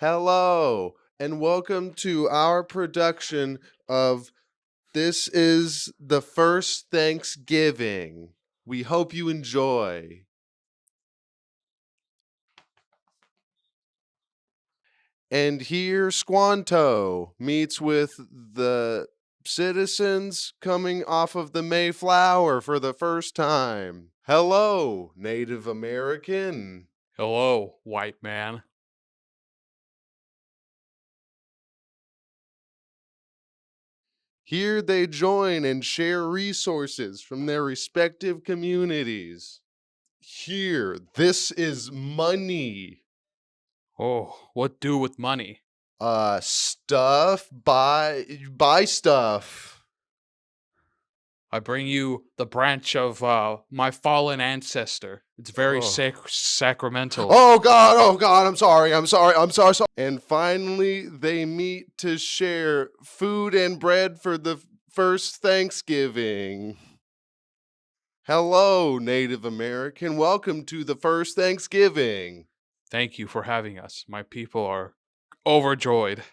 Hello, and welcome to our production of This is the First Thanksgiving. We hope you enjoy. And here Squanto meets with the citizens coming off of the Mayflower for the first time. Hello, Native American. Hello, white man. Here they join and share resources from their respective communities. Here, this is money. Oh, what do with money? Stuff, buy stuff. I bring you the branch of my fallen ancestor. It's very Oh. sacramental. Oh God, I'm sorry. And finally, they meet to share food and bread for the first Thanksgiving. Hello, Native American. Welcome to the first Thanksgiving. Thank you for having us. My people are overjoyed.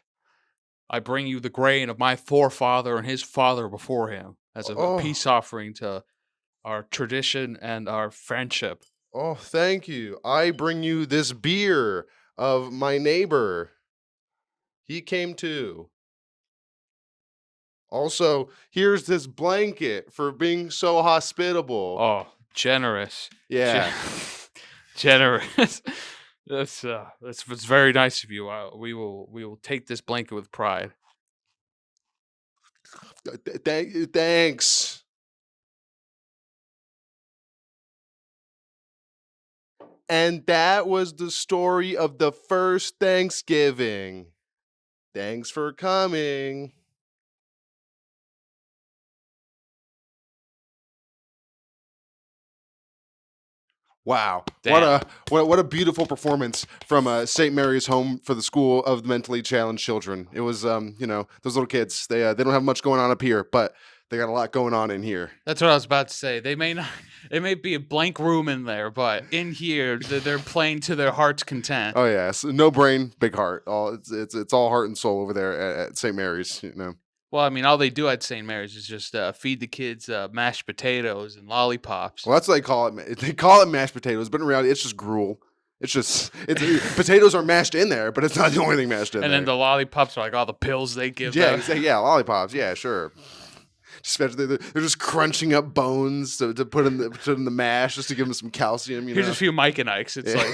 I bring you the grain of my forefather and his father before him as a Oh, peace offering to our tradition and our friendship. oh, thank you. I bring you this beer of my neighbor. He came too. Also, here's this blanket for being so hospitable. Oh, generous. Yeah. Generous. That's very nice of you. We will take this blanket with pride. Thanks. And that was the story of the first Thanksgiving. Thanks for coming. Wow. Damn. What a beautiful performance from St. Mary's Home for the School of Mentally Challenged Children. It was those little kids. They don't have much going on up here, but they got a lot going on in here. That's what I was about to say. They may not. It may be a blank room in there, but in here they're playing to their heart's content. Oh yeah, so no brain, big heart. All it's all heart and soul over there at St. Mary's, you know. Well, I mean, all they do at St. Mary's is just feed the kids mashed potatoes and lollipops. Well, that's what they call it. They call it mashed potatoes, but in reality, it's just gruel. It's potatoes are mashed in there, but it's not the only thing mashed in And there. then the lollipops are like all the pills they give Yeah, them. exactly, yeah, lollipops. Yeah, sure. They're just crunching up bones to put in the mash just to give them some calcium. Here's a few Mike and Ikes. It's Yeah.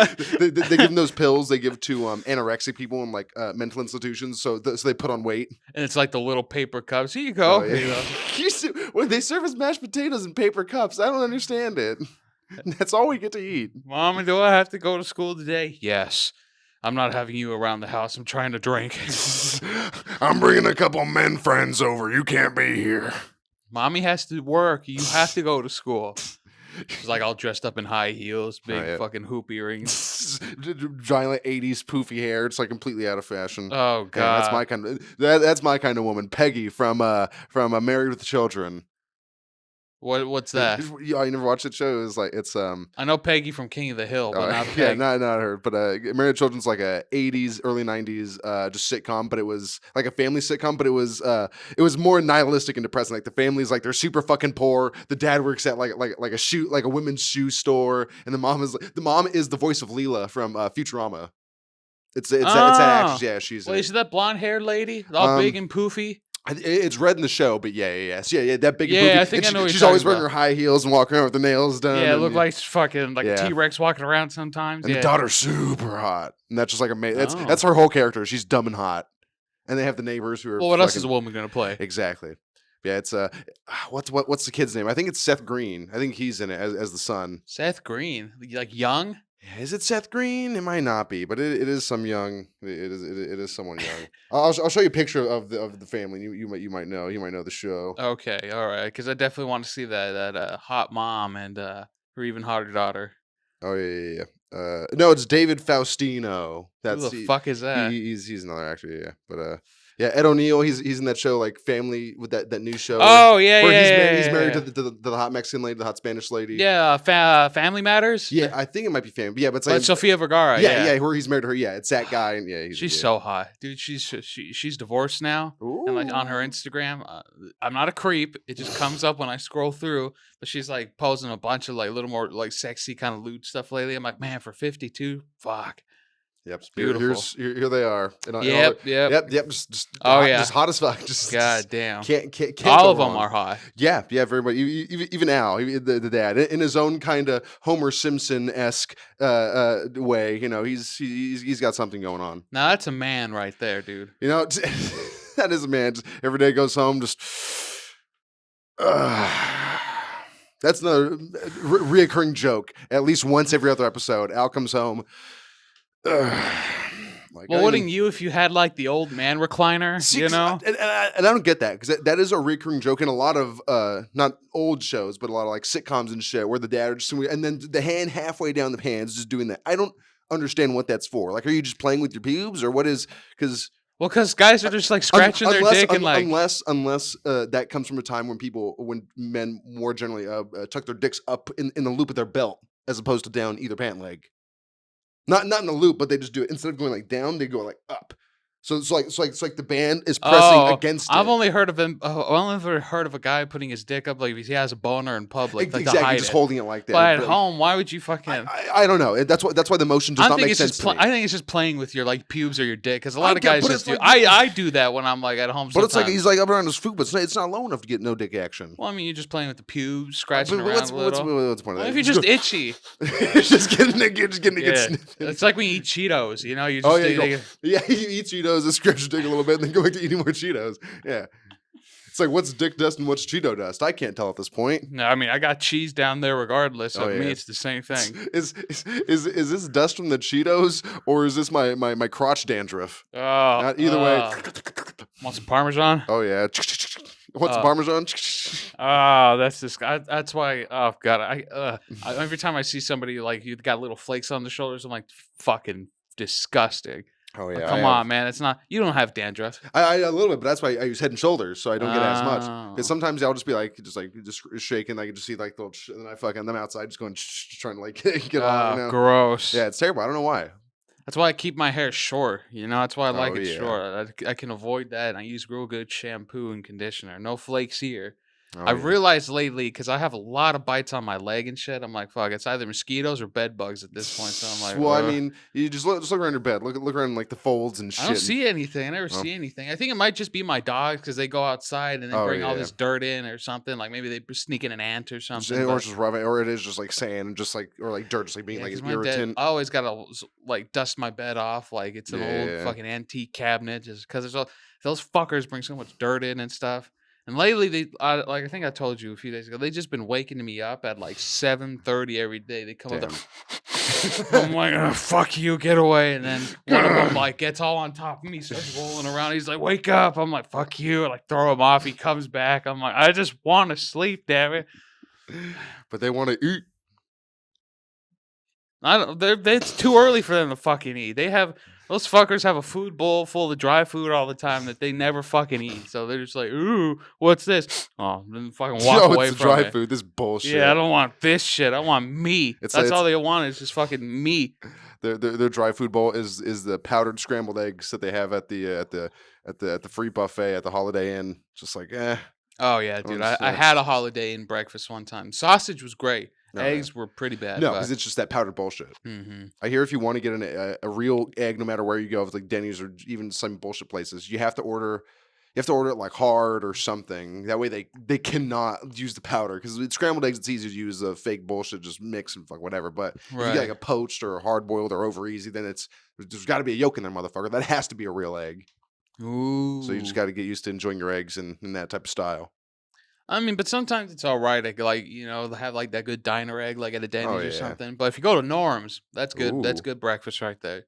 like they give them those pills they give to anorexic people in like mental institutions, so they put on weight. and it's like the little paper cups. Here you go. Oh, You know? yeah. When they serve us mashed potatoes in paper cups, I don't understand it. That's all we get to eat. Mommy, do I have to go to school today? Yes. I'm not having you around the house. I'm trying to drink. I'm bringing a couple men friends over. You can't be here. Mommy has to work. You have to go to school. She's like all dressed up in high heels, big yeah. fucking hoop earrings. Giant like 80s poofy hair. It's like completely out of fashion. Oh Man, god, that's my kind of woman. Peggy from Married with Children. what's that? You never watched that show? It's I know Peggy from King of the Hill, but not yeah, Peg. not her. But Married with Children's like a 80s, early 90s just sitcom, but it was like a family sitcom, but it was more nihilistic and depressing. Like the family's like they're super fucking poor. The dad works at like a women's shoe store, and the mom is the voice of Leela from Futurama. It's that actress. Yeah, she's Wait, in is that blonde haired lady, all big and poofy? It's red in the show, but yeah, that big. Yeah, movie. I think I know what She's you're always talking wearing her high heels and walking around with the nails done. Yeah, it and, looked like fucking like Yeah. a T-Rex walking around sometimes. And Yeah. the daughter's super hot, and that's just like amazing. Oh. That's her whole character. She's dumb and hot, and they have the neighbors who are. Well, what else is a woman gonna play? Exactly. Yeah, it's what's the kid's name? I think it's Seth Green. I think he's in it as the son. Seth Green, like young. Yeah, is it Seth Green? It might not be, but it is some young. It is someone young. I'll show you a picture of the family. You might know the show. Okay, all right, because I definitely want to see that hot mom and her even hotter daughter. Oh yeah. No, it's David Faustino. Who the fuck is that? He's another actor. Yeah, but yeah, Ed O'Neill. He's in that show like Family with that new show. Oh yeah, where yeah, he's married Yeah. the hot Mexican lady, the hot Spanish lady. Yeah, Family Matters? Yeah, I think it might be family. Yeah, but it's But like Sofia Vergara, yeah, yeah. yeah, where he's married to her. Yeah, it's that guy, and yeah, She's yeah. so hot. Dude, she's divorced now. And like on her Ooh. Instagram, I'm not a creep. It just comes up when I scroll through. But she's like posting a bunch of like little more like sexy kind of lewd stuff lately. I'm like, man, for 52, fuck. Yep. It's beautiful. Here they are. And all Yep, yep. yep. Just Oh hot, yeah. just hot as fuck. Just God damn. can't All go of them wrong. are hot. Yeah, yeah. Very much. Even Al, the dad, in his own kind of Homer Simpson esque way. You know, he's got something going on. Now that's a man right there, dude. You know, that is a man. Just every day goes home, just. That's another reoccurring joke. At least once every other episode, Al comes home. Like, Well, wouldn't you if you had like the old man recliner? see, You know? and I don't get that because that is a recurring joke in a lot of not old shows, but a lot of like sitcoms and shit where the dad are just and then the hand halfway down the hands just doing that. I don't understand what that's for. Like, are you just playing with your pubes or what is? Because Well, because guys are just like scratching their dick and like. unless that comes from a time when men more generally tuck their dicks up in the loop of their belt as opposed to down either pant leg. Not in the loop, but they just do it instead of going like down, they go like up. So it's like the band is pressing against it. I've only heard of him. I've only ever heard of a guy putting his dick up like if he has a boner in public, like to Exactly, hide just it. holding it like that. But at home, why would you fucking? I don't know. That's why the motion does not make sense to me. I think it's just playing with your like pubes or your dick because a lot of get- guys but just it's do. like- I do that when I'm like at home. But it's like sometimes. he's like up around his foot, but it's not low enough to get no dick action. Well, I mean, you're just playing with the pubes, scratching But around what's a little. what's the point of What that? if you're just itchy? just getting it, Yeah, sniffed. it's like when you eat Cheetos. You know, you just Oh yeah, you eat Cheetos and scratch your dick a little bit, and then go back to eating more Cheetos. Yeah, it's like what's dick dust and what's Cheeto dust? I can't tell at this point. No, I mean, I got cheese down there regardless. So Oh, to me, yeah. it's the same thing. Is this dust from the Cheetos or is this my crotch dandruff? Oh, Either way. Want some Parmesan? Oh yeah. What's the Parmesan? Oh, that's this. That's why. Oh god, every time I see somebody like you got little flakes on the shoulders, I'm like, fucking disgusting. Oh Like, yeah. come on, man. It's not. You don't have dandruff. I a little bit, but that's why I use Head and Shoulders, so I don't get it as much. Oh. Because sometimes I'll just be like, just shaking, I can just see like the little, and then I fucking them outside, just going trying to like get on. You know? Gross. Yeah, it's terrible. I don't know why. That's why I keep my hair short. You know, that's why I like it yeah. short. I can avoid that, and I use real good shampoo and conditioner. No flakes here. Oh, I yeah. realized lately because I have a lot of bites on my leg and shit. I'm like, fuck, it's either mosquitoes or bed bugs at this point. So I'm like, Well, I ugh. mean, you just look around your bed. Look around like the folds and shit. I don't see anything. I never Oh. see anything. I think it might just be my dogs because they go outside and they Oh, bring all yeah. this dirt in or something. Like maybe they sneak in an ant or something. Or but- it's just rubbing, or it is just like sand and just like or like dirt, just like being Yeah, like 'cause an my dad- irritant. I always gotta like dust my bed off like it's an old Yeah. fucking antique cabinet, just because those fuckers bring so much dirt in and stuff. And lately, like I think I told you a few days ago, they just been waking me up at like 7:30 every day. They come up, I'm like, oh, fuck you, get away. And then one of them like gets all on top of me, starts rolling around. He's like, wake up. I'm like, fuck you. I like throw him off. He comes back. I'm like, I just want to sleep, damn it. But they want to eat. I don't. It's too early for them to fucking eat. Those fuckers have a food bowl full of dry food all the time that they never fucking eat. So they're just like, ooh, what's this? Oh, then fucking walk No, away it's the from dry it. food. This bullshit. Yeah, I don't want this shit. I want meat. It's That's all they want is just fucking meat. Their dry food bowl is the powdered scrambled eggs that they have at the free buffet at the Holiday Inn. Just like Oh yeah, dude. I understand. had a Holiday Inn breakfast one time. Sausage was great. Oh, Eggs were pretty bad. no, because it's just that powdered bullshit. I hear if you want to get a real egg, no matter where you go, if it's like Denny's or even some bullshit places, you have to order it like hard or something. That way they cannot use the powder because with scrambled eggs it's easy to use the fake bullshit, just mix and fuck whatever. But if you Right. get like a poached or a hard boiled or over easy, then there's got to be a yolk in there, motherfucker. That has to be a real egg. Ooh. So you just got to get used to enjoying your eggs in that type of style. I mean, but sometimes it's all right. Like you know, they have like that good diner egg, like at a Denny's or yeah. something. But if you go to Norm's, that's good. That's Ooh. good breakfast right there.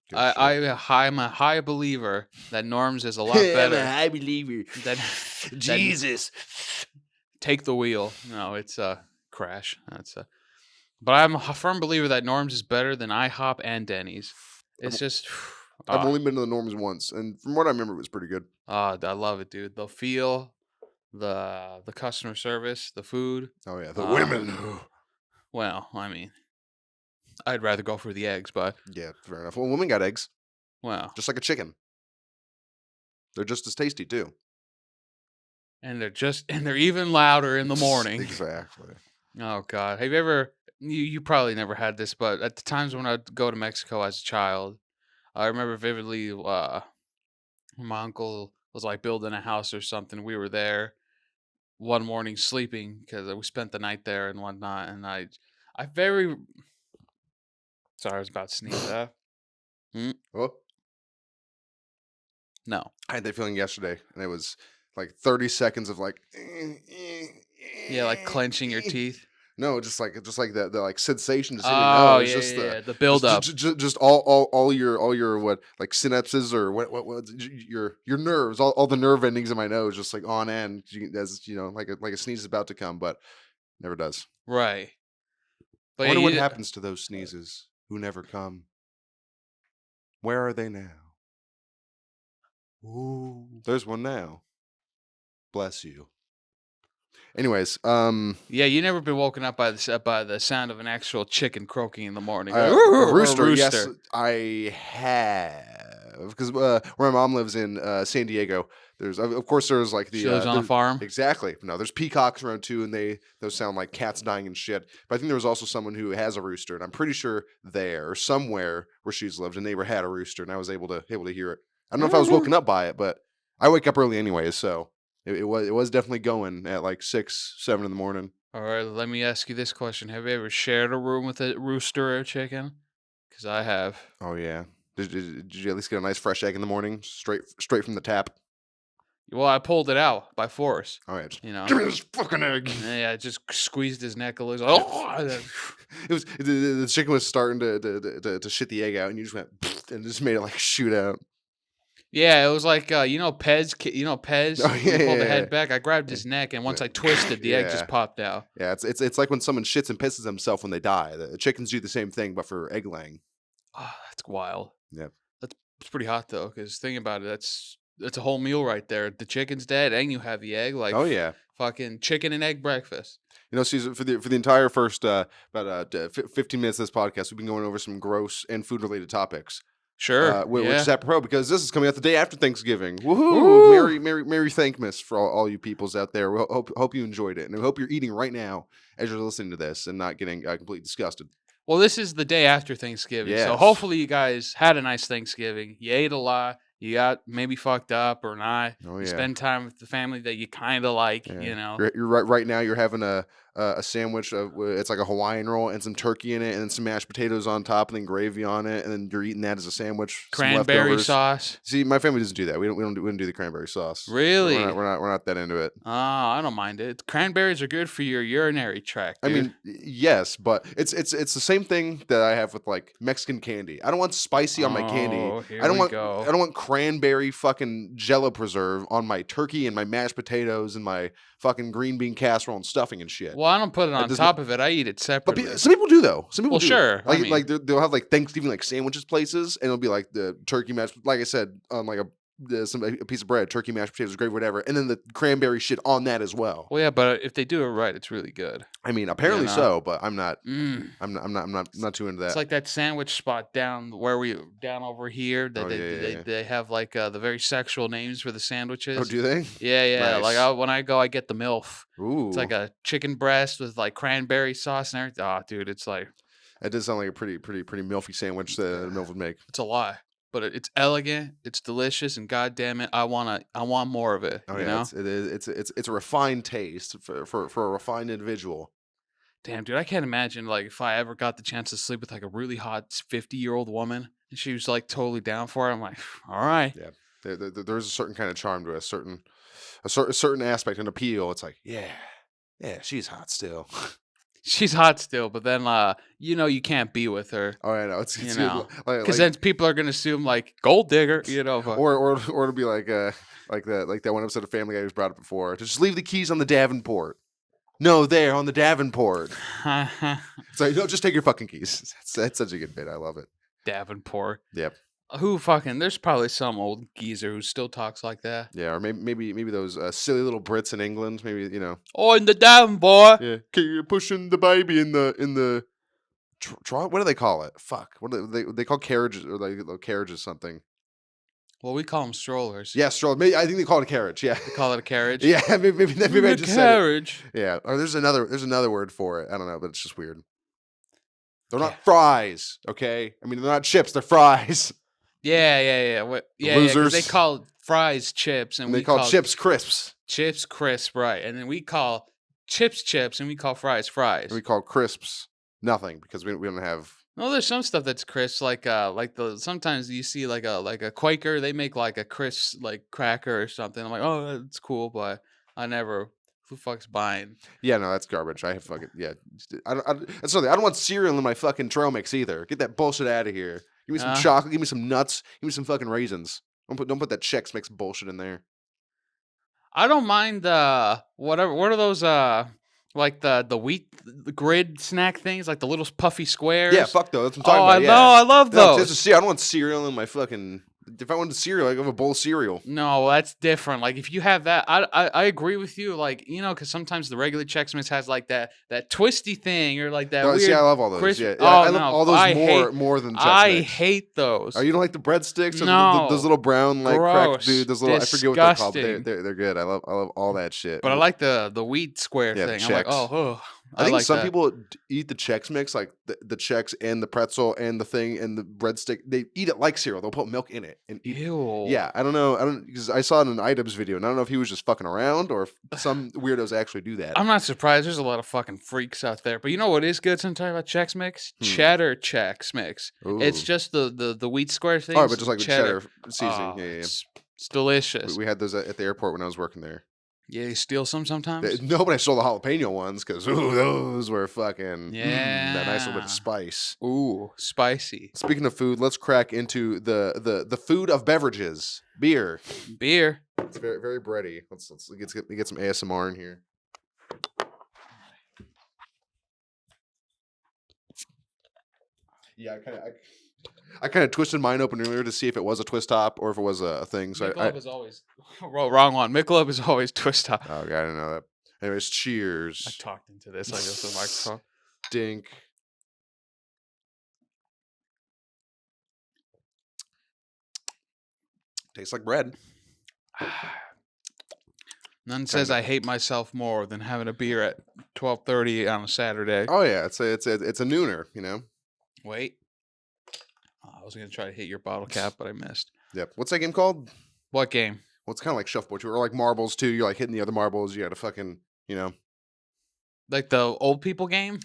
Good I'm a high believer that Norm's is a lot better. I believe you. than Jesus. Take the wheel. No, it's a crash. But I'm a firm believer that Norm's is better than IHOP and Denny's. It's just. I've only been to the Norm's once, and from what I remember, it was pretty good. I love it, dude. The feel, the customer service, the food. Oh yeah, the Uh, women. well, I mean, I'd rather go for the eggs, but Yeah, fair enough. Well, women got eggs, well, just like a chicken. They're just as tasty too. and they're even louder in the morning. Exactly. Oh God, have you ever? You probably never had this, but at the times when I'd go to Mexico as a child, I remember vividly. My uncle was like building a house or something. We were there one morning sleeping because we spent the night there and whatnot. And I very sorry, I was about to sneeze. Mm, Oh, no, I had that feeling yesterday, and it was like 30 seconds of like. yeah, like clenching your teeth. No, just like the like sensation just in your Oh nose, yeah, just yeah, the yeah. The build up. just all your what like synapses or what your nerves, all the nerve endings in my nose just like on end, as you know, like a sneeze is about to come, but never does. Right. But I yeah, wonder what you, happens to those sneezes who never come. Where are they now? Ooh, there's one now. Bless you. Anyways, yeah, you never been woken up by by the sound of an actual chicken croaking in the morning, like, A or a rooster, yes, rooster. I have because where my mom lives in San Diego, there's of course there's like She lives on a farm. exactly no there's peacocks around too, and those sound like cats dying and shit. But I think there was also someone who has a rooster, and I'm pretty sure there or somewhere where she's lived, a neighbor had a rooster, and I was able to hear it. I don't know if I was woken up by it, but I wake up early anyways, so it was definitely going at like 6, 7 in the morning. All right, let me ask you this question: have you ever shared a room with a rooster or a chicken? Because I have. Oh yeah. Did you at least get a nice fresh egg in the morning, straight from the tap? Well, I pulled it out by force. All right, just You know. give me this fucking egg. Yeah, I just squeezed his neck a little. Yep. Oh, It was the chicken was starting to shit the egg out, and you just went and just made it like shoot out. yeah, it was like Pez. Oh Pez when yeah, you pull the yeah, head back. I grabbed yeah, his neck, and once yeah, I twisted, the egg just yeah. popped out. Yeah, it's like when someone shits and pisses themselves when they die. The chickens do the same thing, but for egg laying. Oh, that's wild. Yeah. It's pretty hot though, because think about it. That's a whole meal right there. The chicken's dead, and you have the egg. Like Oh yeah. fucking chicken and egg breakfast. Susan, for the entire first about 15 minutes of this podcast, we've been going over some gross and food related topics. Sure. Which is Yeah. apropos because this is coming out the day after Thanksgiving. Woohoo! Woo! Merry Thankmas for all you peoples out there. We hope you enjoyed it, and we hope you're eating right now as you're listening to this and not getting completely disgusted. Well, this is the day after Thanksgiving, so Yes. hopefully you guys had a nice Thanksgiving. You ate a lot. You got maybe fucked up or not. Oh You yeah. spend time with the family that you kind of like. Yeah. You know. You're right now. You're having a sandwich of it's like a Hawaiian roll and some turkey in it, and then some mashed potatoes on top, and then gravy on it, and then you're eating that as a sandwich. Some Cranberry leftovers. sauce. See, my family doesn't do that. We don't do the cranberry sauce. Really? We're not that into it. Oh, I don't mind it. Cranberries are good for your urinary tract, I dude. mean, yes, but it's the same thing that I have with like Mexican candy. I don't want spicy on my candy. Oh, here I don't we want go. I don't want cranberry fucking Jello preserve on my turkey and my mashed potatoes and my fucking green bean casserole and stuffing and shit. Well, I don't put it on does top of it. I eat it But separately. some people do though. Some people Well, do. sure. I mean, They'll have like Thanksgiving like sandwiches places, and it'll be like the turkey mashed, like I said, on like a piece of bread, turkey mashed potatoes, gravy, whatever, and then the cranberry shit on that as well. well, yeah, but if they do it right, it's really good. I mean, You apparently know. so, but I'm not. Mm. I'm not too into It's that. like that sandwich spot down over here that Oh yeah, yeah, yeah. they have like the very sexual names for the Oh, sandwiches. do they? Yeah, yeah. Like Nice. when I go, I get the MILF. It's Ooh, like a chicken breast with like cranberry sauce and everything. Oh, dude, it's like that does sound like a pretty milfy sandwich that Milf would make. it's a lie, but it's elegant, it's delicious, and god damn it, I want more of it. Oh You yeah, know? it's a refined taste for a refined individual. Damn, dude, I can't imagine like if I ever got the chance to sleep with like a really hot 50-year-old woman and she was like totally down for it. I'm like, all right. Yeah, there's a certain kind of charm to a certain aspect and appeal. It's like yeah, she's hot still. She's hot still, but then you can't be with her, Oh, I know. It's because then people are gonna assume like gold digger, but or it'll be like that one episode of Family Guy who's brought up before. Just leave the keys on the Davenport. No, there on the Davenport. It's like no, just take your fucking keys. That's such a good bit. I love it. Davenport. Yep. Who fucking? There's probably some old geezer who still talks like that. Yeah, or maybe those silly little Brits in England. Maybe Oh, in the damn boy. yeah, you're pushing the baby in the what do they call it? Fuck, what do they call carriages or like carriages something? Well, we call them strollers. Yeah, stroll. Maybe I think they call it a carriage. Yeah, They call it a carriage. yeah. Maybe I The just said it. carriage. Yeah, or there's another word for it. I don't know, but it's just weird. They're Yeah. not fries, okay? I mean, they're not chips. They're fries. Yeah. Yeah. 'Cause Losers. they call fries chips, and And they we call chips crisps. chips crisp, right? And then we call chips, and we call fries fries. And we call crisps nothing because we don't have. No, there's some stuff that's crisp, like the sometimes you see like a Quaker, they make like a crisp like cracker or something. I'm like, oh, that's cool, but I never. Who fuck's buying? Yeah, no, that's garbage. I have fucking yeah. That's something. I don't want cereal in my fucking trail mix either. Get that bullshit out of here. Give me some chocolate. Give me some nuts. Give me some fucking raisins. Don't put that Chex Mix bullshit in there. I don't mind whatever. What are those like the wheat grid snack things, like the little puffy squares? Yeah, fuck those. That's what I'm Oh, talking about. I love No, those. I don't want cereal in my fucking. If I wanted cereal, I'd have a bowl of cereal. No, that's different. Like if you have that, I agree with you. Like because sometimes the regular Chex Mix has like that twisty thing or like that No, weird. see, I love all those. Crisp. Yeah, Oh, I love no, all those I more than Chex I Mix. hate those. Oh, you don't like the breadsticks? Or No. those little brown like crack Gross. dude. Those little I forget what they're called. But Disgusting. they're good. I love all that shit. But I like the wheat square Yeah, the thing. I'm like, Chex. oh, I think like some that. people eat the Chex Mix, like the Chex and the pretzel and the thing and the breadstick. They eat it like cereal. They'll put milk in it and eat. Ew. Yeah, I don't know. Because I saw it in an items video, and I don't know if he was just fucking around or if some weirdos actually do that. I'm not surprised. There's a lot of fucking freaks out there. But you know what is good sometimes about Chex Mix? Cheddar Chex Mix. It's Ooh. just the wheat square thing. Oh, but just like with cheddar seasoning. Oh, Yeah. It's delicious. We had those at the airport when I was working there. Yeah, you steal some sometimes? No, but I stole the jalapeno ones because those were fucking that nice little bit Yeah. of spice. Ooh, spicy. Speaking of food, let's crack into the food of beverages. Beer. Beer. It's very very bready. Let's get some ASMR in here. Yeah, I kind of twisted mine open earlier to see if it was a twist top or if it was a thing. So Michelob is always wrong one. Michelob is always twist top. oh, okay, I didn't know that. Anyways, I cheers. talked into this. I guess the microphone. Dink. Tastes like bread. None says I hate myself more than having a beer at 12:30 on a Saturday. Oh yeah, it's a nooner, you know. Wait. I was going to try to hit your bottle cap, but I missed. Yep. What's that game called? What game? Well, it's kind of like shuffleboard too, or like marbles too. You're like hitting the other marbles. You got to fucking, you know. Like the old people game?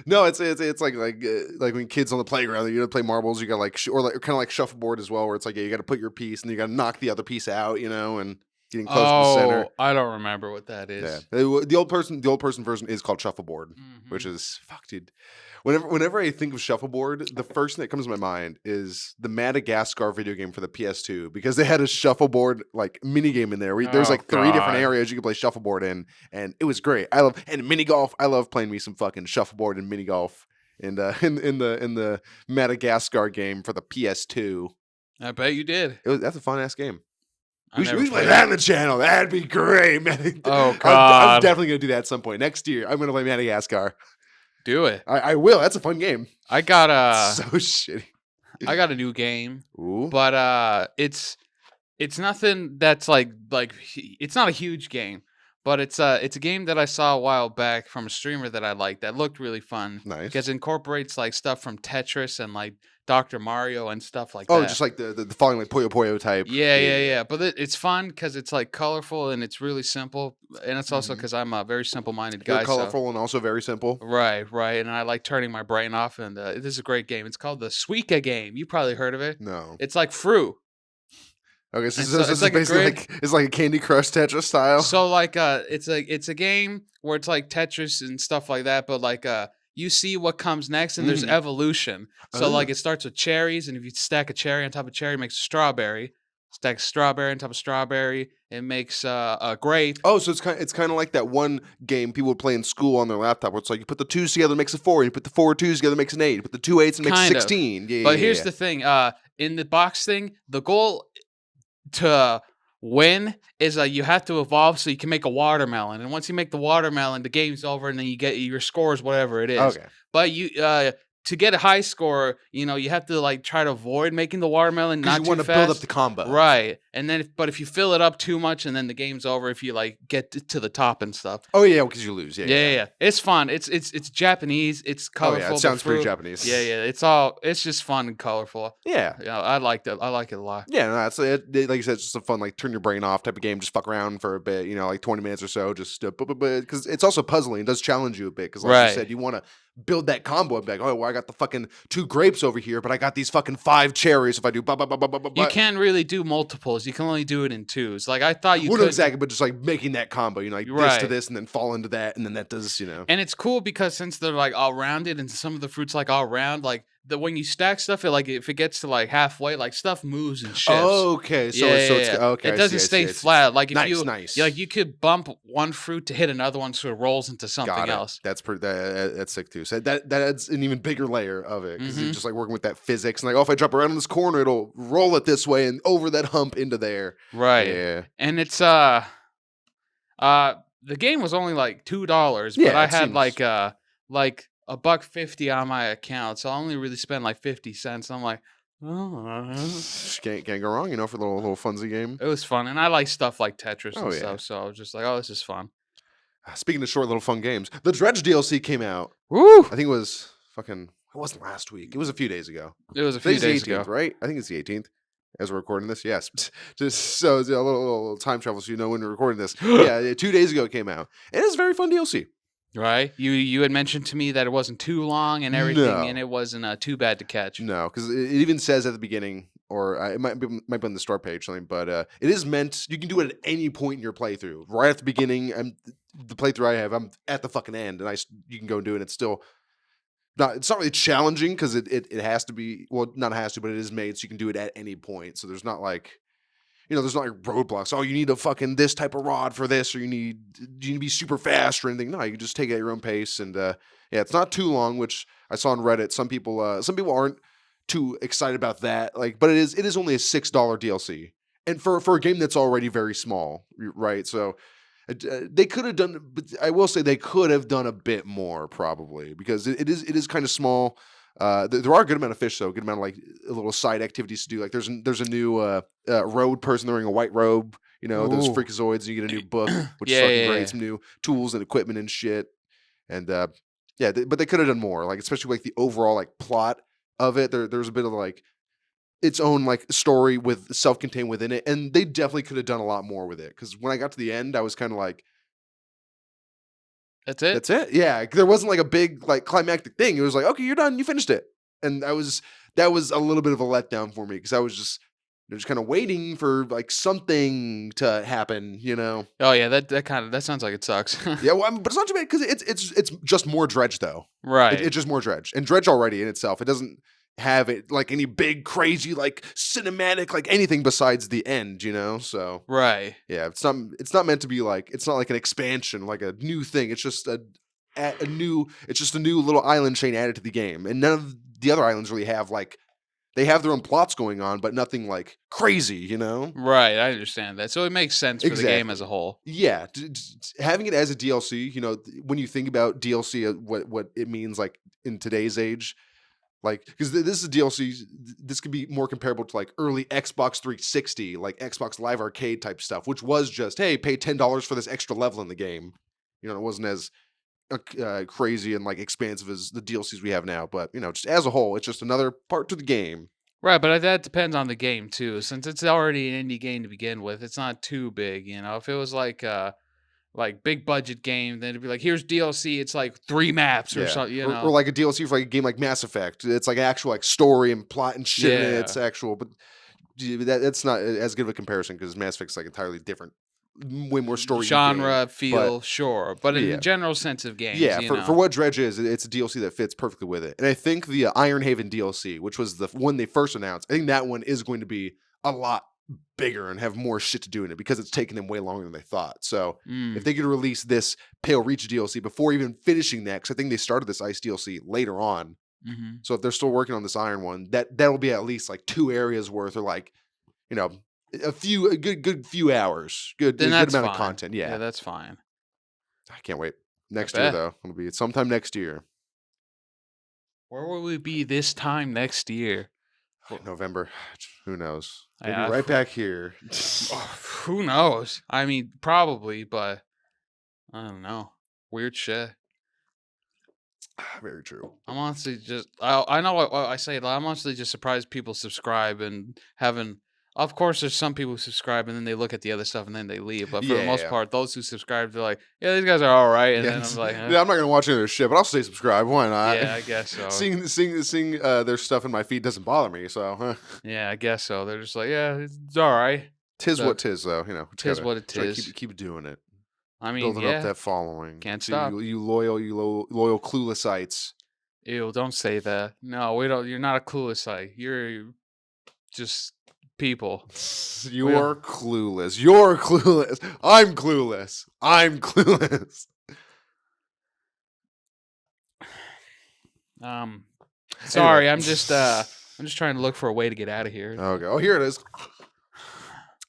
No, it's like when kids on the playground, you play marbles. You got like or like kind of like shuffleboard as well, where it's like you got to put your piece and you got to knock the other piece out, you know, and getting close to the center. I don't remember what that is. Yeah, the old person version is called shuffleboard, which is fuck, dude. Whenever I think of shuffleboard, the first thing that comes to my mind is the Madagascar video game for the PS2 because they had a shuffleboard like mini game in there. There was like 3 different areas you could play shuffleboard in, and it was great. And mini golf. I love playing me some fucking shuffleboard and mini golf. And in the Madagascar game for the PS2, I bet you did. that's a fun ass game. I We should never play played that it. on the channel. That'd be great, man. Oh, I'm God. definitely gonna do that at some point next year. I'm gonna play Madagascar. Do it. I will. That's a fun game. I got So shitty. a new game, Ooh. but it's nothing that's like it's not a huge game, but it's a game that I saw a while back from a streamer that I liked that looked really fun. Nice. Because it incorporates like stuff from Tetris and like Dr. Mario and stuff like Oh, that. just like the falling like Puyo Puyo type. Yeah. But it's fun because it's like colorful and it's really simple, and it's also because I'm a very simple-minded guy. Very colorful and also very simple. Right, and I like turning my brain off. And this is a great game. It's called the Suika game. You probably heard of it. No. It's like Fru. Okay, so It's this is like a basically grid. it's like a Candy Crush Tetris style. So like it's a game where it's like Tetris and stuff like that, but like you see what comes next and there's evolution. So like it starts with cherries, and if you stack a cherry on top of cherry, it makes a strawberry. Stack a strawberry on top of strawberry, it makes a grape. Oh, so it's kind of like that one game people would play in school on their laptop where it's like you put the 2s together, it makes a 4, you put the 4 2s together, it makes an 8, you put the 2 8s and it makes Kind of. 16. Yeah, But here's the thing, in the box thing, the goal to win is you have to evolve so you can make a watermelon, and once you make the watermelon, the game's over, and then you get your scores, whatever it is. Okay. But to get a high score, you have to like try to avoid making the watermelon 'Cause not you too wanna build up fast. the combo. Right, and then but if you fill it up too much, and then the game's over if you like get to the top and stuff. Oh, yeah, because you lose. Yeah, Yeah, yeah, yeah, yeah. yeah. It's fun. It's Japanese. It's Oh, yeah, it colorful. The sounds pretty fruit. Yeah, Japanese. yeah. It's just fun and colorful. Yeah. Yeah, I like that. I like it a lot. Yeah, no, that's it, like you said, it's just a fun, like, turn your brain off type of game, just fuck around for a bit, like 20 minutes or so, just, because it's also puzzling, it does challenge you a bit, because like you Right. said, you wanna build that combo and be like, "Oh, well, I got the fucking 2 grapes over here, but I got these fucking 5 cherries if I do blah, blah, blah, blah, blah, blah, You blah." can't really do multiples. You can only do it in twos. Like I thought you Well, no, could. exactly, but just, like, making that combo, like, this to Right. this and then fall into that, and then that does. And it's cool because since they're like all rounded and some of the fruits like all round, like when you stack stuff, it like if it gets to like halfway, like stuff moves and shifts. Okay, Yeah, yeah, it's yeah. okay, It I see, doesn't I stay see, I see. flat. Like if Nice, you nice. like you could bump one fruit to hit another one so it rolls into something Got it. else. That's pretty. That's sick too. So that adds an even bigger layer of it because you're Hmm. just like working with that physics and like, oh, if I drop around in this corner, it'll roll it this way and over that hump into there. Right. Yeah, And it's the game was only like $2, but yeah. I It had seems like a buck 50 on my account, so I only really spent like 50 cents. I'm like, oh, can't go wrong. For a little funsy game. it was fun, and I like stuff like Tetris Oh and yeah. stuff. So I was just like, oh, this is fun. Speaking of short little fun games, the Dredge DLC came out. Woo! I think it was fucking. It wasn't last week. It was a few days ago. It was a few Today's the days 18th, ago, right? I think it's the 18th as we're recording this. Yes. Just so it's a little time travel so you know when we're recording this. Yeah, 2 days ago it came out. And it's a very fun DLC. right? You had mentioned to me that it wasn't too long and everything, and No. it wasn't too bad to catch. No, because it even says at the beginning, or it might be on the start page something, but it is meant you can do it at any point in your playthrough. Right at the beginning, the playthrough I have, I'm at the fucking end, and you can go and do it. It's still not. It's not really challenging because it has to be. Well, not has to, but it is made so you can do it at any point. So there's not like. There's not like roadblocks. Oh, you need a fucking this type of rod for this, or you need to be super fast or anything. No, you can just take it at your own pace, and yeah, it's not too long. Which I saw on Reddit. Some people aren't too excited about that. Like, but it is only a $6 DLC, and for a game that's already very small, right? So they could have done, but I will say they could have done a bit more probably because it is kind of small. There are a good amount of fish though, a good amount of like little side activities to do. Like there's a new road person wearing a white robe. Those Ooh. freakazoids. You get a new book, which is Yeah, fucking yeah, great. yeah. Some new tools and equipment and shit. And yeah, but they could have done more. Like especially like the overall like plot of it. There's a bit of like its own like story with self-contained within it, and they definitely could have done a lot more with it. Because when I got to the end, I was kind of like, That's it. that's it. Yeah, there wasn't like a big like climactic thing. It was like, okay, you're done, you finished it, and that was a little bit of a letdown for me because I was just kind of waiting for like something to happen. Oh yeah, that sounds like it sucks. Yeah, well, but it's not too bad because it's just more Dredge though. Right. It's just more Dredge, and Dredge already in itself, it doesn't have it like any big crazy like cinematic like anything besides the end. So Right. yeah, it's not meant to be like it's not like an expansion, like a new thing. It's just a new little island chain added to the game. And none of the other islands really have like they have their own plots going on, but nothing like crazy. Right. I understand that. So it makes sense for the game as a Exactly. whole. Yeah, having it as a DLC, when you think about DLC, what it means like in today's age, like because this is a DLC, this could be more comparable to like early Xbox 360, like Xbox Live Arcade type stuff, which was just hey, pay $10 for this extra level in the game. It wasn't as crazy and like expansive as the DLCs we have now, but just as a whole, it's just another part to the game. Right, but that depends on the game too. Since it's already an indie game to begin with, it's not too big. If it was like big budget game, then it'd be like here's DLC. It's like 3 maps or Yeah, something. or like a DLC for like a game like Mass Effect. It's like actual like story and plot and shit in it. Yeah, It's actual, but that's not as good of a comparison because Mass Effect's like entirely different, way more story game. genre But feel sure, but in the yeah, general sense of games, yeah, for what Dredge is, it's a DLC that fits perfectly with it. And I think the Ironhaven DLC, which was the one they first announced, I think that one is going to be a lot bigger and have more shit to do in it because it's taken them way longer than they thought. So if Mm, they could release this Pale Reach DLC before even finishing that, because I think they started this Ice DLC later on, Mhm. So if they're still working on this iron one, that'll be at least like 2 areas worth, or like, you know, a good few hours, Then a good that's amount of fine. content. Yeah, Yeah, that's fine. I can't wait. I Next year bet. though, it'll be sometime next year, Where will we be this time next year? Well, November. Who knows? We'll be yeah, right back here. who knows? I mean, probably, but I don't know. Weird shit. Very true. I'm honestly just I know what I say. I'm honestly just surprised people subscribe and having. Of course, there's some people who subscribe and then they look at the other stuff and then they leave. But for the most Yeah. part, those who subscribe, they're like, "Yeah, these guys are all right." And Yeah, then I'm like, yeah, I'm not gonna watch any of their shit, but I'll stay subscribed. Why not? "Yeah, I guess so. Seeing their stuff in my feed doesn't bother me. So Yeah, I guess so." They're just like, "Yeah, it's all right." tis So what tis, though. You know, just tis gotta what it try to is. keep doing it, I mean, building up yeah, that following. can't See stop. loyal Cluellessites. Ew, don't say that. No, we don't. You're not a clueless eye. You're just people. We don't. You're clueless. You're clueless. I'm clueless. I'm clueless. Um, Anyway. sorry. I'm just trying to look for a way to get out of here. Okay. Oh, here it is.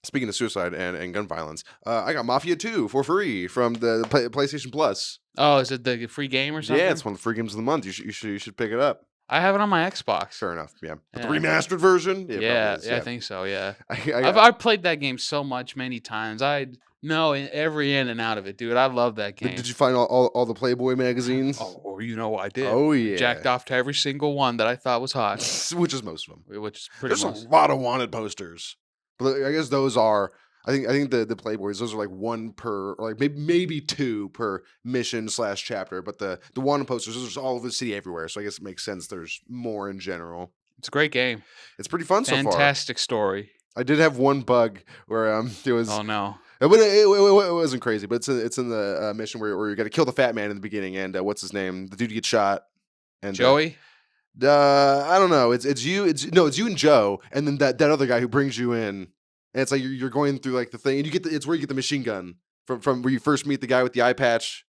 Speaking of suicide and gun violence, I got Mafia 2 for free from the PlayStation Plus. Oh, is it the free game or something? Yeah, it's one of the free games of the month. You should pick it up. I have it on my Xbox. Fair enough. Yeah, but the Yeah. remastered version. Yeah, it Yeah, probably is, yeah, I think so. Yeah, I I've played that game so much, many times. I know every in and out of it, dude. I love that game. Did you find all the Playboy magazines? Oh, you know I did. Oh, I yeah. jacked off to every single one that I thought was hot, Which is most of them. which is pretty There's much. a lot of wanted posters, but I guess those are. I think the Playboys, those are like one per, or like maybe two per mission / chapter. But the wanted posters, those are all over the city everywhere. So I guess it makes sense. There's more in general. It's a great game. It's pretty fun so far. Fantastic story. I did have one bug where it was. Oh no. It wasn't crazy, but it's in the mission where you got to kill the fat man in the beginning, and what's his name? The dude gets shot. And Joey? I don't know. It's you and Joe, and then that other guy who brings you in. And it's like you're going through like the thing, and it's where you get the machine gun from where you first meet the guy with the eye patch,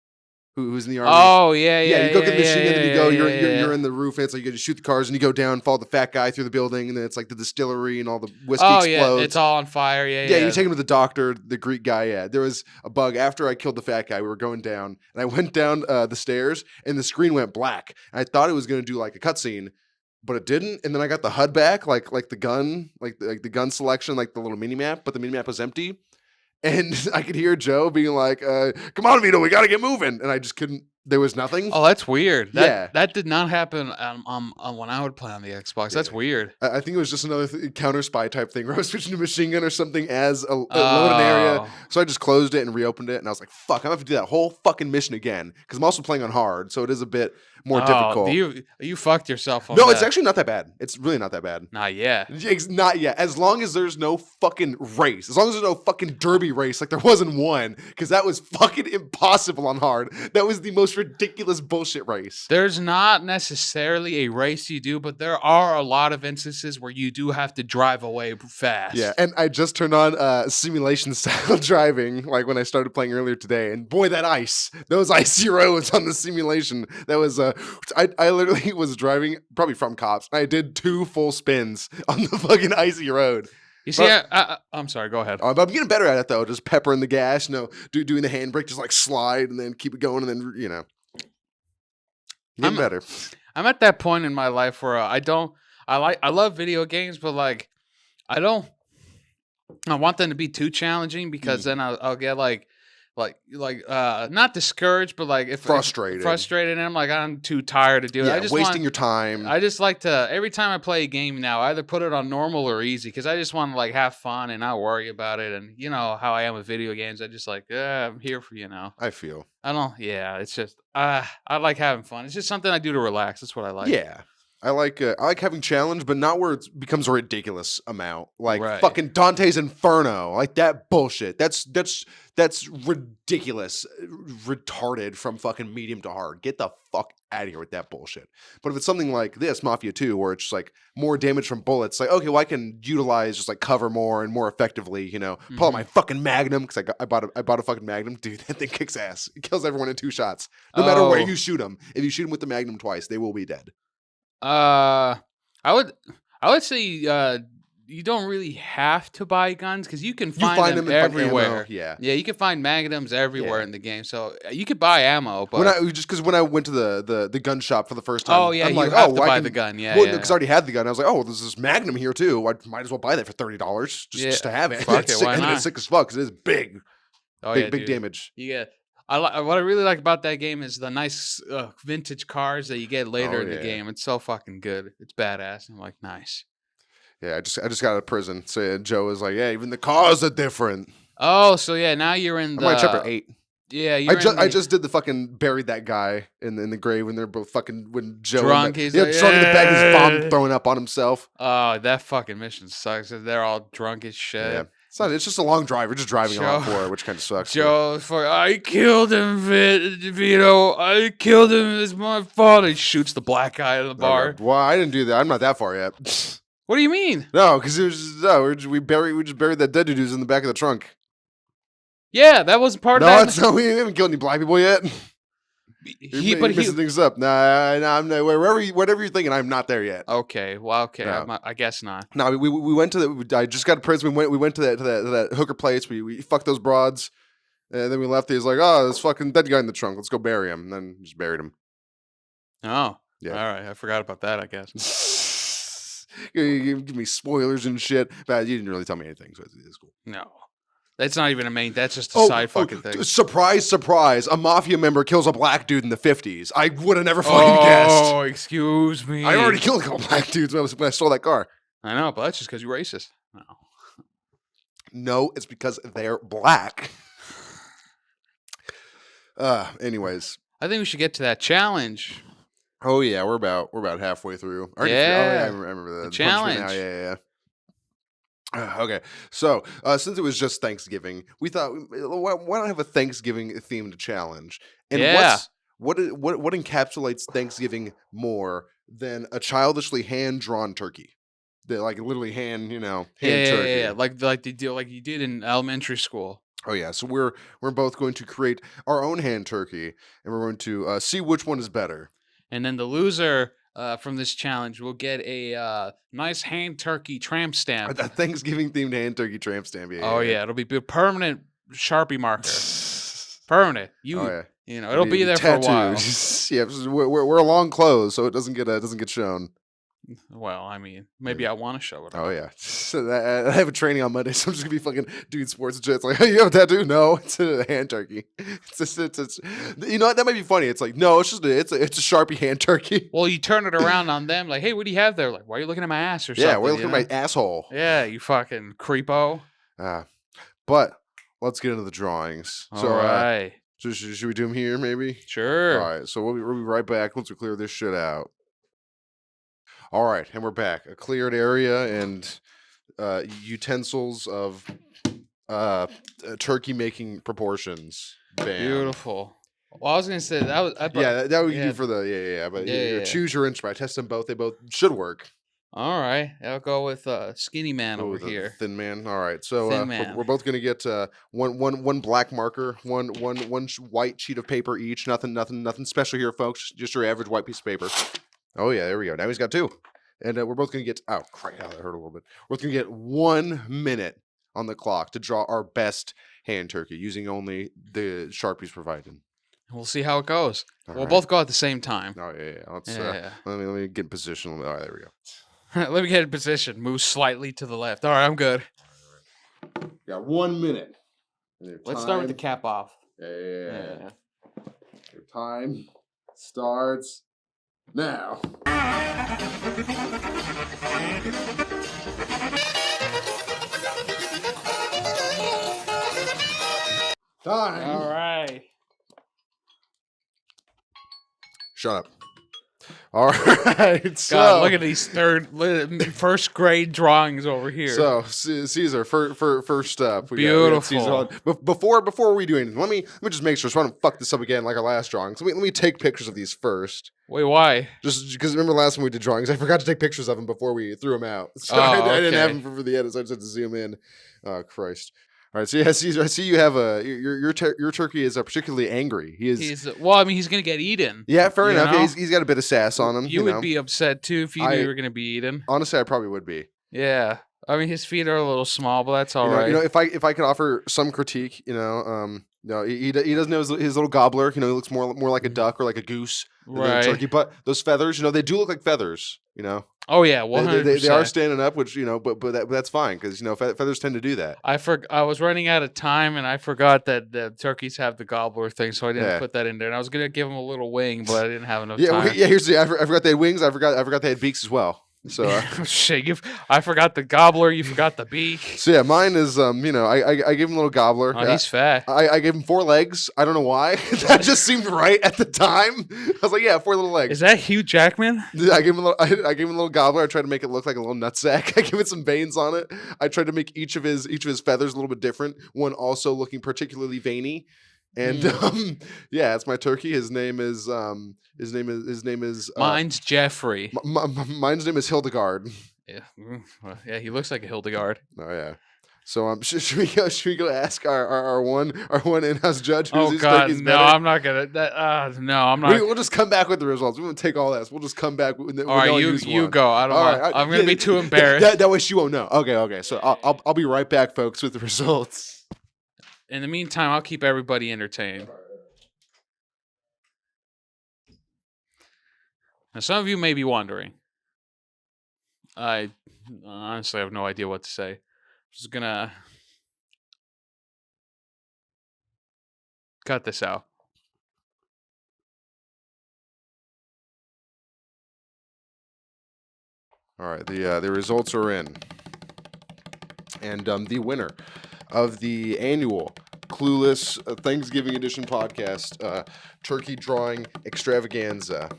who's in the army. Oh yeah. Yeah, you go get the machine gun, and you go. Yeah. You're in the roof, and it's like you got to shoot the cars, and you go down, follow the fat guy through the building, and then it's like the distillery, and all the whiskey Oh explodes. yeah, it's all on fire. Yeah. Yeah, you take him to the doctor, the Greek guy. Yeah, there was a bug after I killed the fat guy. We were going down, and I went down the stairs, and the screen went black. And I thought it was going to do like a cutscene, but it didn't. And then I got the HUD back, like the gun, like the gun selection, like the little mini map, but the mini map was empty. And I could hear Joe being like, "Come on, Vito, we got to get moving." And I just couldn't. There was nothing. Oh, that's weird. Yeah. That did not happen when I would play on the Xbox. That's Yeah. weird. I think it was just another counter spy type thing where I was switching to machine gun or something as a loaded area. So I just closed it and reopened it, and I was like, "Fuck, I'm gonna have to do that whole fucking mission again," because I'm also playing on hard, so it is a bit more difficult. You fucked yourself on No, that. it's actually not that bad. It's really not that bad. Not yet. It's not yet. As long as there's no fucking race, as long as there's no fucking derby race like there was in one, because that was fucking impossible on hard. That was the most ridiculous bullshit race. There's not necessarily a race you do, but there are a lot of instances where you do have to drive away fast. Yeah, and I just turned on simulation style driving, like when I started playing earlier today, and boy, those icy roads on the simulation, that was, I literally was driving, probably from cops, and I did 2 full spins on the fucking icy road. You see, I'm sorry, go ahead. But I'm getting better at it, though, just peppering the gas, doing the handbrake, just like slide, and then keep it going, and then, getting better. I'm at that point in my life where I love video games, but like I want them to be too challenging because then I'll get like not discouraged, but like Frustrated, and I'm like I'm too tired to do it. Yeah, I just wasting your time. I just like to every time I play a game now, I either put it on normal or easy because I just want to like have fun and not worry about it. And you know how I am with video games, I just like I'm here for I feel. I don't. Yeah, it's just I like having fun. It's just something I do to relax. That's what I like. Yeah. I like having challenge, but not where it becomes a ridiculous amount. Like Right. fucking Dante's Inferno, like that bullshit. That's ridiculous, retarded from fucking medium to hard. Get the fuck out of here with that bullshit. But if it's something like this, Mafia 2, where it's just like more damage from bullets, like okay, well I can utilize just like cover more and more effectively. Pull out my fucking Magnum because I bought a fucking Magnum. Dude, that thing kicks ass. It kills everyone in 2 shots, no matter where Oh. you shoot them. If you shoot them with the Magnum twice, they will be dead. Uh, I would I would say you don't really have to buy guns because you can You find find them them and find ammo. everywhere. Yeah. Yeah, you can find magnums everywhere Yeah. in the game, so you could buy ammo. When But I just because when I went to the gun shop for the first oh time, yeah, I'm you like, have oh, to well, I buy the can. gun. Yeah, Well, no, yeah, because I already had the gun. I was like, oh, there's this Magnum here too. I might as well buy that for $30 yeah. just to have it. Fuck It's it, sick, why and it's not? sick as fuck because it is big, Oh yeah, big dude. damage. You get. What I really like about that game is the nice vintage cars that you get later Oh in the yeah, game. It's so fucking good. It's badass. I'm like, nice. yeah. I just got out of prison. So Joe was like, yeah, even the cars are different. Oh, so yeah, now you're in I'm on chapter the 8. yeah, you're in I the just did the fucking buried that guy in the grave when they're both fucking when Joe and drunk. He's yeah like, drunk in the bag, he's vom yeah. throwing up on himself. Oh, that fucking mission sucks. They're all drunk as Yeah, shit. it's not. It's just a long drive. We're just driving a lot Joe, for it, which kind of sucks. But Joe, for I killed him, Vito. I killed him. It's my fault. He shoots the black guy at the bar. okay, well, I didn't do that. I'm not that far yet. What do you mean? No, because it was just, no. We just buried that dead dude who's in the back of the trunk. Yeah, that wasn't part No, of it's that. no. We haven't killed any black people yet. He, You're but he. mixing things up. Nah, I'm not, whatever you're thinking. I'm not there yet. Okay, well, okay. No. I guess not. No, we went to the. I just got to prison. We went to that hooker place. We fucked those broads, and then we left. He was like, "Oh, this fucking dead guy in the trunk. Let's go bury him." And then just buried him. Oh, Yeah. all right. I forgot about that. I guess. You give me spoilers and shit, but you didn't really tell me anything, so it's cool. No, that's not even a main. That's just a side fucking thing. Surprise, surprise! A mafia member kills a black dude in the 50s. I would have never fucking guessed. Oh, excuse me. I already killed a couple black dudes when I stole that car. I know, but that's just because you're racist. No. No, it's because they're black. Anyways. I think we should get to that challenge. Oh yeah, we're about halfway through. Yeah, I remember that. the challenge. Now, yeah. Okay, so since it was just Thanksgiving, we thought why not have a Thanksgiving themed challenge? And Yeah. what encapsulates Thanksgiving more than a childishly hand drawn turkey? That like literally hand turkey. Yeah. Like they do, like you did in elementary school. Oh yeah, so we're both going to create our own hand turkey, and we're going to see which one is better. And then the loser from this challenge will get a nice hand turkey tramp stamp. A Thanksgiving themed hand turkey tramp stamp. Oh yeah, it'll be a permanent Sharpie marker. Permanent. Oh yeah. It'll be there for a while. Yeah, we're a long close, so it doesn't get shown. Well, I mean, maybe I want to show it. Oh yeah, so I have a training on Monday, so I'm just gonna be fucking doing sports and shit. It's like, hey, you have a tattoo? No, it's a hand turkey. It's you know what? That might be funny. It's like, no, it's just it's a Sharpie hand turkey. Well, you turn it around on them, like, hey, what do you have there? Like, why are you looking at my ass or something? Yeah, we're looking at my asshole. Yeah, you fucking creepo. But let's get into the drawings. All right. So should we do them here, maybe? Sure. All right. So we'll be right back once we clear this shit out. All right, and we're back. A cleared area and utensils of turkey making proportions. Bam. Beautiful. Well, I was gonna say that was that would do for the But choose your instrument. I test them both. They both should work. All right, I'll go with skinny man over the here. Thin man. All right, so Thin man. we're both gonna get one black marker, one white sheet of paper each. Nothing special here, folks. Just your average white piece of paper. Oh yeah, there we go. Now he's got 2, and we're both gonna get. Oh crap! That hurt a little bit. We're gonna get 1 minute on the clock to draw our best hand turkey using only the Sharpies provided. We'll see how it goes. We'll right. both go at the same time. Oh yeah. Let's let Yeah. me get in position. All right, there we go. Let me get in position. Move slightly to the left. All right, I'm good. Got 1 minute. Let's start with the cap off. Yeah. Your time starts now. Time. All right. Shut up. All right. So God, look at these first grade drawings over here. So Caesar, first up. Beautiful. Before we do anything, let me just make sure so I don't fuck this up again like our last drawings. Let me take pictures of these first. Wait, why? Just because remember last time we did drawings, I forgot to take pictures of them before we threw them out. So Oh, I didn't have okay. them for the edit, so I just had to zoom in. Oh Christ. All right, so yeah, I see you have your turkey is particularly angry. He is. Well, I mean, he's gonna get eaten. Yeah, fair You enough. Yeah, know, he's got a bit of sass on him. you would be upset too if you knew you I were gonna be eaten. honestly, I probably would be. Yeah, I mean, his feet are a little small, but that's all right. If I could offer some critique, no, he doesn't have his little gobbler. He looks more like a duck or like a goose than a Right. turkey. But those feathers, they do look like feathers. Oh yeah, 100%. They are standing up, which but that's fine because feathers tend to do that. I was running out of time and I forgot that the turkeys have the gobbler thing, so I didn't put that in there. And I was gonna give him a little wing, but I didn't have enough time. Here's I forgot they had wings. I forgot they had beaks as well. So shit, I forgot the gobbler. You forgot the beak. So yeah, mine is I gave him a little gobbler. Oh, he's fat. I gave him 4 legs. I don't know why. That just seemed right at the time. I was like, yeah, 4 little legs. Is that Hugh Jackman? I gave him I gave him a little gobbler. I tried to make it look like a little nutsack. I gave it some veins on it. I tried to make each of his feathers a little bit different. One also looking particularly veiny. And yeah, it's my turkey. His name is Mine's Jeffrey. Mine's name is Hildegard. Yeah, yeah, he looks like a Hildegard. Oh yeah. So should we go ask our one in-house judge? Oh God, no, better? I'm not gonna. No, I'm not. We'll just come back with the results. We won't take all that. We'll just come back. All right, you go. I don't. Right, I'm gonna be too embarrassed. That way she won't know. Okay. So I'll be right back, folks, with the results. In the meantime, I'll keep everybody entertained. Now, some of you may be wondering. I honestly have no idea what to say. Just gonna cut this out. All right, the results are in, and the winner of the annual Clueless Thanksgiving Edition podcast turkey drawing extravaganza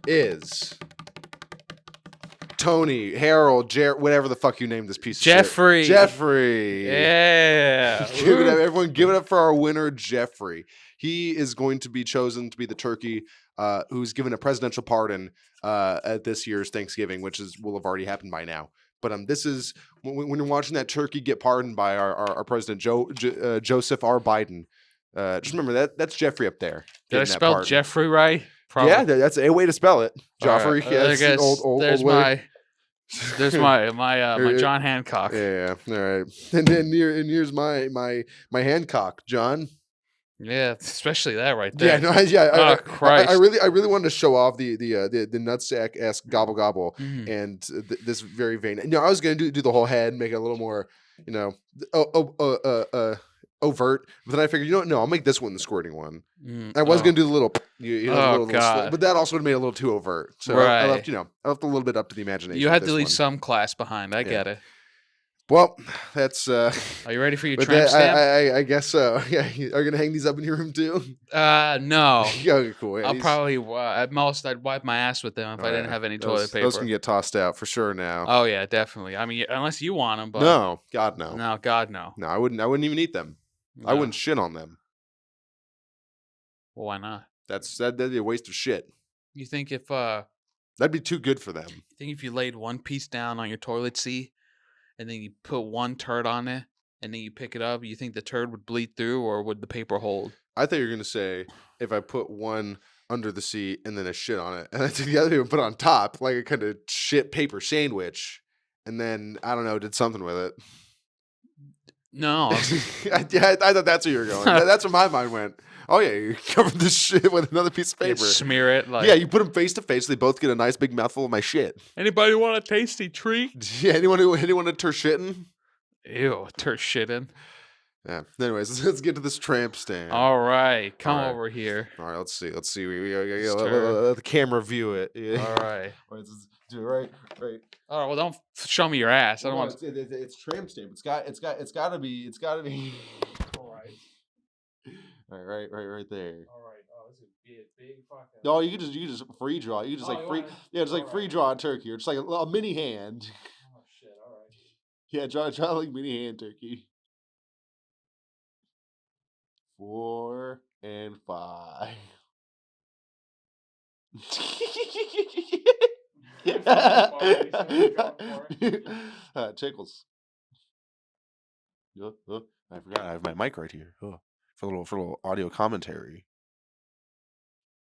is Tony, Harold, whatever the fuck you named this piece of Jeffrey. shit. Jeffrey. Yeah. Everyone give it up for our winner, Jeffrey. He is going to be chosen to be the turkey who's given a presidential pardon at this year's Thanksgiving, which will have already happened by now. But this is when you're watching that turkey get pardoned by our president, Joseph R. Biden. Just remember that's Jeffrey up there. Did I spell Jeffrey right? Probably. Yeah, that's a way to spell it. Joffrey. Right. Yes, there's way. There's my John Hancock. Yeah. All right. And here's my Hancock, John. Yeah, especially that right there. Yeah, Christ. I really wanted to show off the nutsack-esque gobble gobble and this very vein. I was gonna do the whole head, make it a little more, overt. But then I figured, no, I'll make this one the squirting one. I was gonna do the little, little but that also would have made it a little too overt. So I left, I left a little bit up to the imagination. You had to leave some class behind. I get it. Well, that's. Are you ready for your tramp stamp? I guess so. Yeah, are you gonna hang these up in your room too? No. Okay, cool. Yeah, I'll probably at most I'd wipe my ass with them if I didn't have any toilet paper. Those can get tossed out for sure now. Oh yeah, definitely. I mean, unless you want them, but no, God no. No, God no. No, I wouldn't even eat them. No. I wouldn't shit on them. Well, why not? That'd be a waste of shit. You think if that'd be too good for them. You think if you laid one piece down on your toilet seat, and then you put one turd on it, and then you pick it up, you think the turd would bleed through, or would the paper hold? I thought you were gonna say if I put one under the seat and then a shit on it, and I took the other and put it on top, like a kind of shit paper sandwich, and then I don't know, did something with it. No, I thought that's where you were going. That's where my mind went. Oh yeah, you cover this shit with another piece of paper. Smear it. Yeah, you put them face to face. They both get a nice big mouthful of my shit. Anybody want a tasty treat? Yeah, anyone a tershittin'? Ew, tershittin'. Yeah. Anyways, let's get to this tramp stamp. All right, come over here. All right, let's see. We let the camera view it. Yeah. All right. Right. All right. Well, don't show me your ass. I don't want. It's tramp stamp. It's got to be. All right. All right, right there. All right. Oh, this is big fucking. No, you can just free draw. You just free draw a turkey, or just like a mini hand. Oh shit! All right. Yeah, draw like mini hand turkey. 4 and 5. Tickles. I forgot I have my mic right here. For a little audio commentary.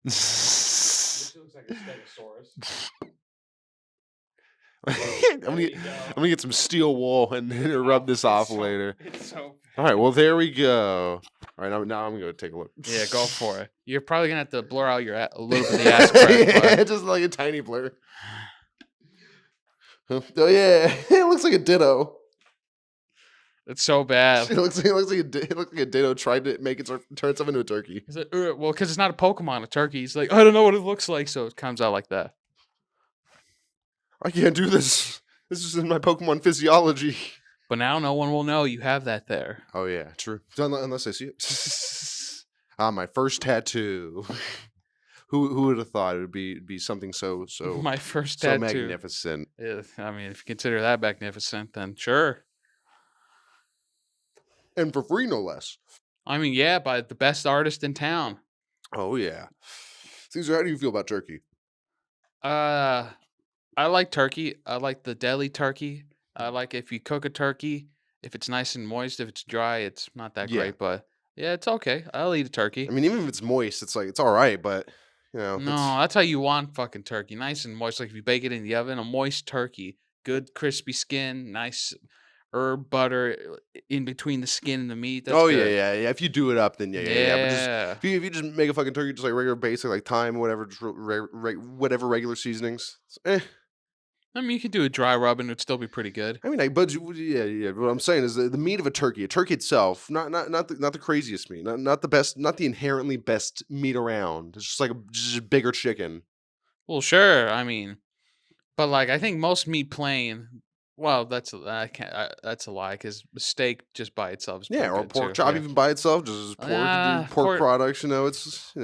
This looks like a stegosaurus. I'm gonna get some steel wool and rub this off later. It's so All right, well there we go. All right, now I'm gonna take a look. Yeah, go for it. You're probably gonna have to blur out a little bit of the ass crack, Yeah, just like a tiny blur. Oh yeah, it looks like a ditto. It's so bad. It looks like a ditto tried to turn itself into a turkey. It's like, well, because it's not a Pokemon, a turkey. He's like, I don't know what it looks like, so it comes out like that. I can't do this. This is in my Pokemon physiology. But now no one will know you have that there. Oh yeah, true. Unless I see it. My first tattoo. Who would have thought it would be something so My first so tattoo. magnificent? Yeah, I mean, if you consider that magnificent, then sure. And for free, no less. I mean, yeah, by the best artist in town. Oh yeah. Caesar, how do you feel about turkey? I like turkey. I like the deli turkey. I like if you cook a turkey, if it's nice and moist. If it's dry, it's not that Yeah. great. But yeah, it's okay. I'll eat a turkey. I mean, even if it's moist, it's like it's all right, but you know, No, that's how you want fucking turkey. Nice and moist. Like if you bake it in the oven, a moist turkey. Good crispy skin, nice herb butter in between the skin and the meat. That's oh good. yeah. If you do it up, then yeah. But just Yeah. if you just make a fucking turkey, just like regular basic, like thyme, whatever, just whatever regular seasonings. I mean, you could do a dry rub and it'd still be pretty good. I mean, yeah. What I'm saying is the meat of a turkey itself, not the craziest meat, not the best, not the inherently best meat around. It's just like just a bigger chicken. Well, sure. I mean, but like I think most meat plain. Well, that's that's a lie because steak just by itself is Yeah, pretty or good pork too. chop Yeah. even by itself, just as pork products. You know, it's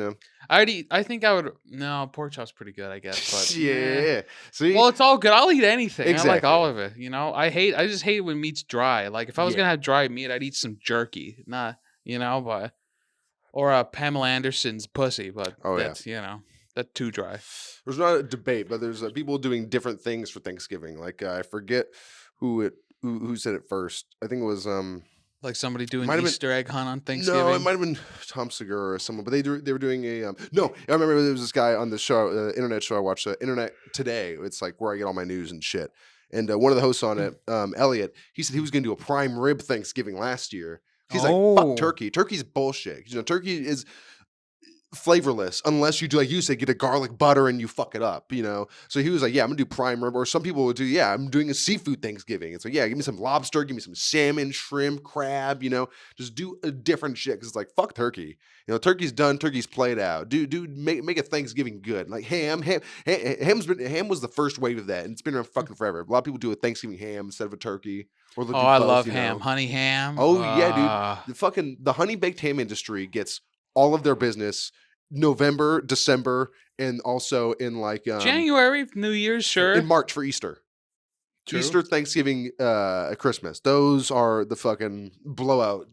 I'd eat. I think I would. No, pork chop's pretty good, I guess. But yeah. See, well, it's all good. I'll eat anything. I like exactly. all of it. You know, I just hate it when meat's dry. Like if I was Yeah. gonna have dry meat, I'd eat some jerky. Not but or Pamela Anderson's pussy. But Oh yeah. that's that's too dry. There's not a debate, but there's people doing different things for Thanksgiving. Like I forget who said it first. I think it was Like somebody doing might have been Easter egg hunt on no, it Thanksgiving. might have been Tom Segura or someone, but they were doing a no. I remember there was this guy on the show, internet show I watched, Internet Today. It's like where I get all my news and shit. And one of the hosts on it, Elliot, he said he was going to do a prime rib Thanksgiving last year. He's like, fuck turkey. Turkey's bullshit. You know, turkey is flavorless unless you do like you said, get a garlic butter and you fuck it up, you know. So he was like, yeah, I'm gonna do prime rib. Or some people would do, yeah, I'm doing a seafood Thanksgiving. It's like, yeah, give me some lobster, give me some salmon, shrimp, crab, you know, just do a different shit. Cause it's like, fuck turkey. You know, turkey's done, turkey's played out. Dude, make a Thanksgiving good. Like ham was the first wave of that, and it's been around fucking forever. A lot of people do a Thanksgiving ham instead of a turkey. Or they'll do I both, love you ham, know. honey ham. Oh yeah, dude. The honey baked ham industry gets all of their business November, December, and also in like January, New Year's, sure. in March for Easter. True. Easter, Thanksgiving, Christmas. Those are the fucking blowout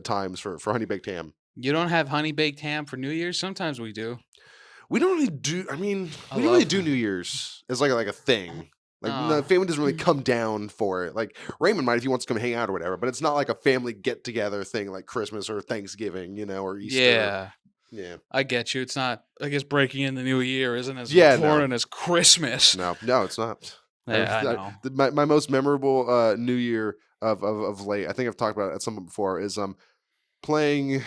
times for honey baked ham. You don't have honey baked ham for New Year's? Sometimes we do. We don't really do. I mean, I we don't really love do it. New Year's as like a thing. Like No. the family doesn't really come down for it. Like Raymond might if he wants to come hang out or whatever, but it's not like a family get together thing like Christmas or Thanksgiving, you know, or Easter. Yeah. Yeah. I get you. It's not, I guess, breaking in the new year isn't as Yeah, important as Christmas. No, it's not. Yeah, I know. My most memorable New Year of late, I think I've talked about it at some point before, is playing.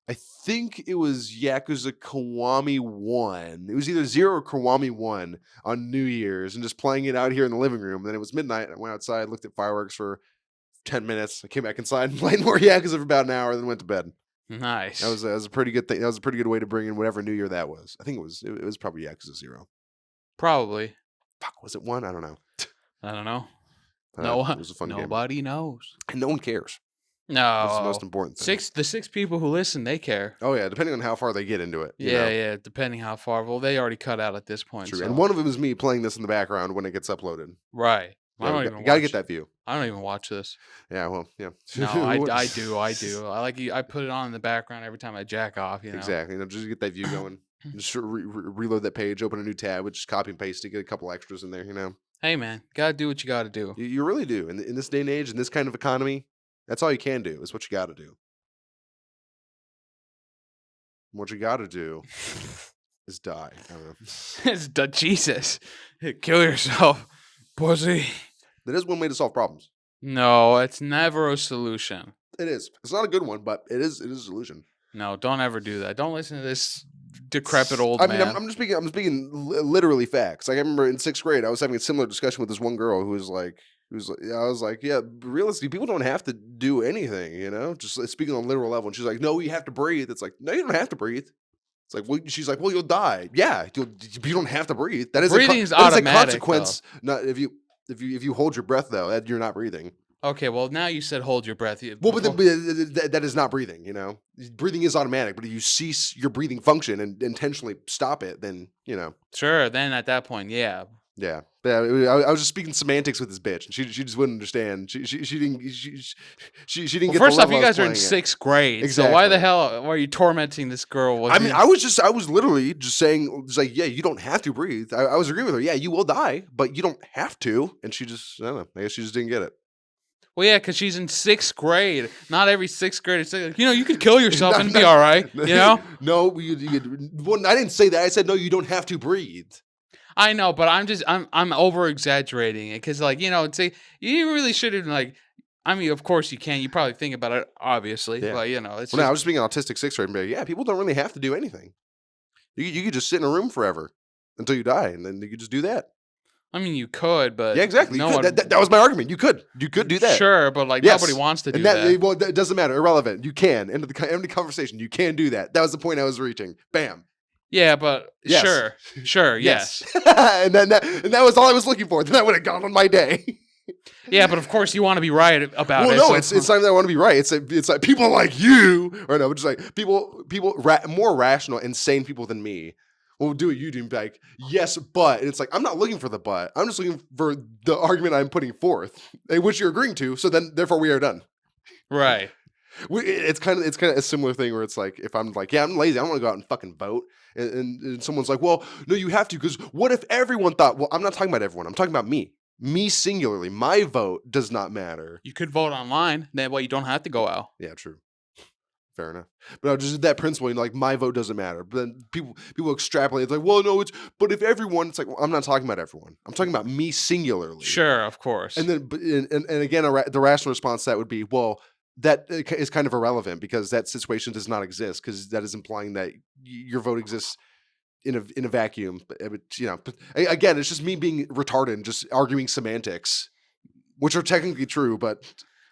I think it was Yakuza Kiwami 1. It was either 0 or Kiwami 1 on New Year's, and just playing it out here in the living room. And then it was midnight. I went outside, looked at fireworks for 10 minutes. I came back inside and played more Yakuza for about an hour, then went to bed. Nice. That was a pretty good thing. That was a pretty good way to bring in whatever New Year that was. I think it was probably Yakuza 0. Probably. Fuck, was it 1? I don't know. I don't know. It was a fun game. Nobody knows. And no one cares. No. That's the most important thing. The 6 people who listen, they care. Oh yeah, depending on how far they get into it. You know? Yeah, depending how far. Well, they already cut out at this point. True. So. And one of them is me playing this in the background when it gets uploaded. Right. Yeah, you gotta get that view. I don't even watch this. Yeah, well, yeah. No, I do. I put it on in the background every time I jack off. You know? Exactly. You know, just get that view going. Just reload that page, open a new tab, which is copy and paste to get a couple extras in there. You know. Hey, man, gotta do what you gotta do. You really do. In this day and age, in this kind of economy, that's all you can do. Is what you got to do. What you got to do is die. I don't know. It's Jesus. Kill yourself, pussy. That is one way to solve problems. No, it's never a solution. It is. It's not a good one, but it is. It is a solution. No, don't ever do that. Don't listen to this decrepit old I mean, man. I'm just speaking. I'm speaking literally facts. Like I remember in 6th grade, I was having a similar discussion with this one girl who was like, I was like, yeah, realistically, people don't have to do anything, you know, just speaking on a literal level. And she's like, no, you have to breathe. It's like, no, you don't have to breathe. It's like, well, she's like, well, you'll die. Yeah, you don't have to breathe. That is Breathing is that is a automatic, consequence. Not if you hold your breath though, you're not breathing. Okay, well now you said hold your breath. Well, but that is not breathing. You know, breathing is automatic. But if you cease your breathing function and intentionally stop it, then you know. Sure. Then at that point, yeah. Yeah, I was just speaking semantics with this bitch, and she just wouldn't understand. She didn't Well, get. first the off, level you I was guys are in playing at. 6th grade, so Exactly. why the hell are you tormenting this girl? I mean, I was literally just saying, just like, yeah, you don't have to breathe. I was agreeing with her. Yeah, you will die, but you don't have to. And she just, I don't know. I guess she just didn't get it. Well, yeah, because she's in 6th grade. Not every 6th grader is like, you could kill yourself and be all right. You know? No, well, I didn't say that. I said no. You don't have to breathe. I know, but I'm over exaggerating it because, like, say you really shouldn't like. I mean, of course you can. You probably think about it, obviously, Yeah. but it's Well, no, I just. was just being an autistic 6th grade. And be like, yeah, people don't really have to do anything. You could just sit in a room forever until you die, and then you could just do that. I mean, you could, but Yeah, exactly. No You could. That was my argument. You could do that. Sure, but like Yes. nobody wants to do And that. well, that doesn't matter. Irrelevant. You can. End of the conversation. You can do that. That was the point I was reaching. Bam. Yeah, but Yes. sure, yes. and that was all I was looking for. Then I would have gone on my day. Yeah, but of course you want to be right about Well, it. no, so- it's not that I want to be right. It's like people like you, or no, just like people more rational, insane people than me will do what you do and be like, yes, but. And it's like, I'm not looking for the but. I'm just looking for the argument I'm putting forth, which you're agreeing to. So then, therefore, we are done. right. It's kind of a similar thing where it's like, if I'm like, yeah, I'm lazy, I don't want to go out and fucking vote. And someone's like, well, no, you have to, because what if everyone thought, well, I'm not talking about everyone. I'm talking about me. Me singularly. My vote does not matter. You could vote online. That way you don't have to go out. Yeah, true. Fair enough. But no, just that principle, like, my vote doesn't matter. But then people extrapolate. It's like, well, no, but if everyone, it's like, well, I'm not talking about everyone. I'm talking about me singularly. Sure, of course. And then, and again, the rational response to that would be, well, that is kind of irrelevant because that situation does not exist, because that is implying that your vote exists in a vacuum. But again, it's just me being retarded and just arguing semantics, which are technically true, but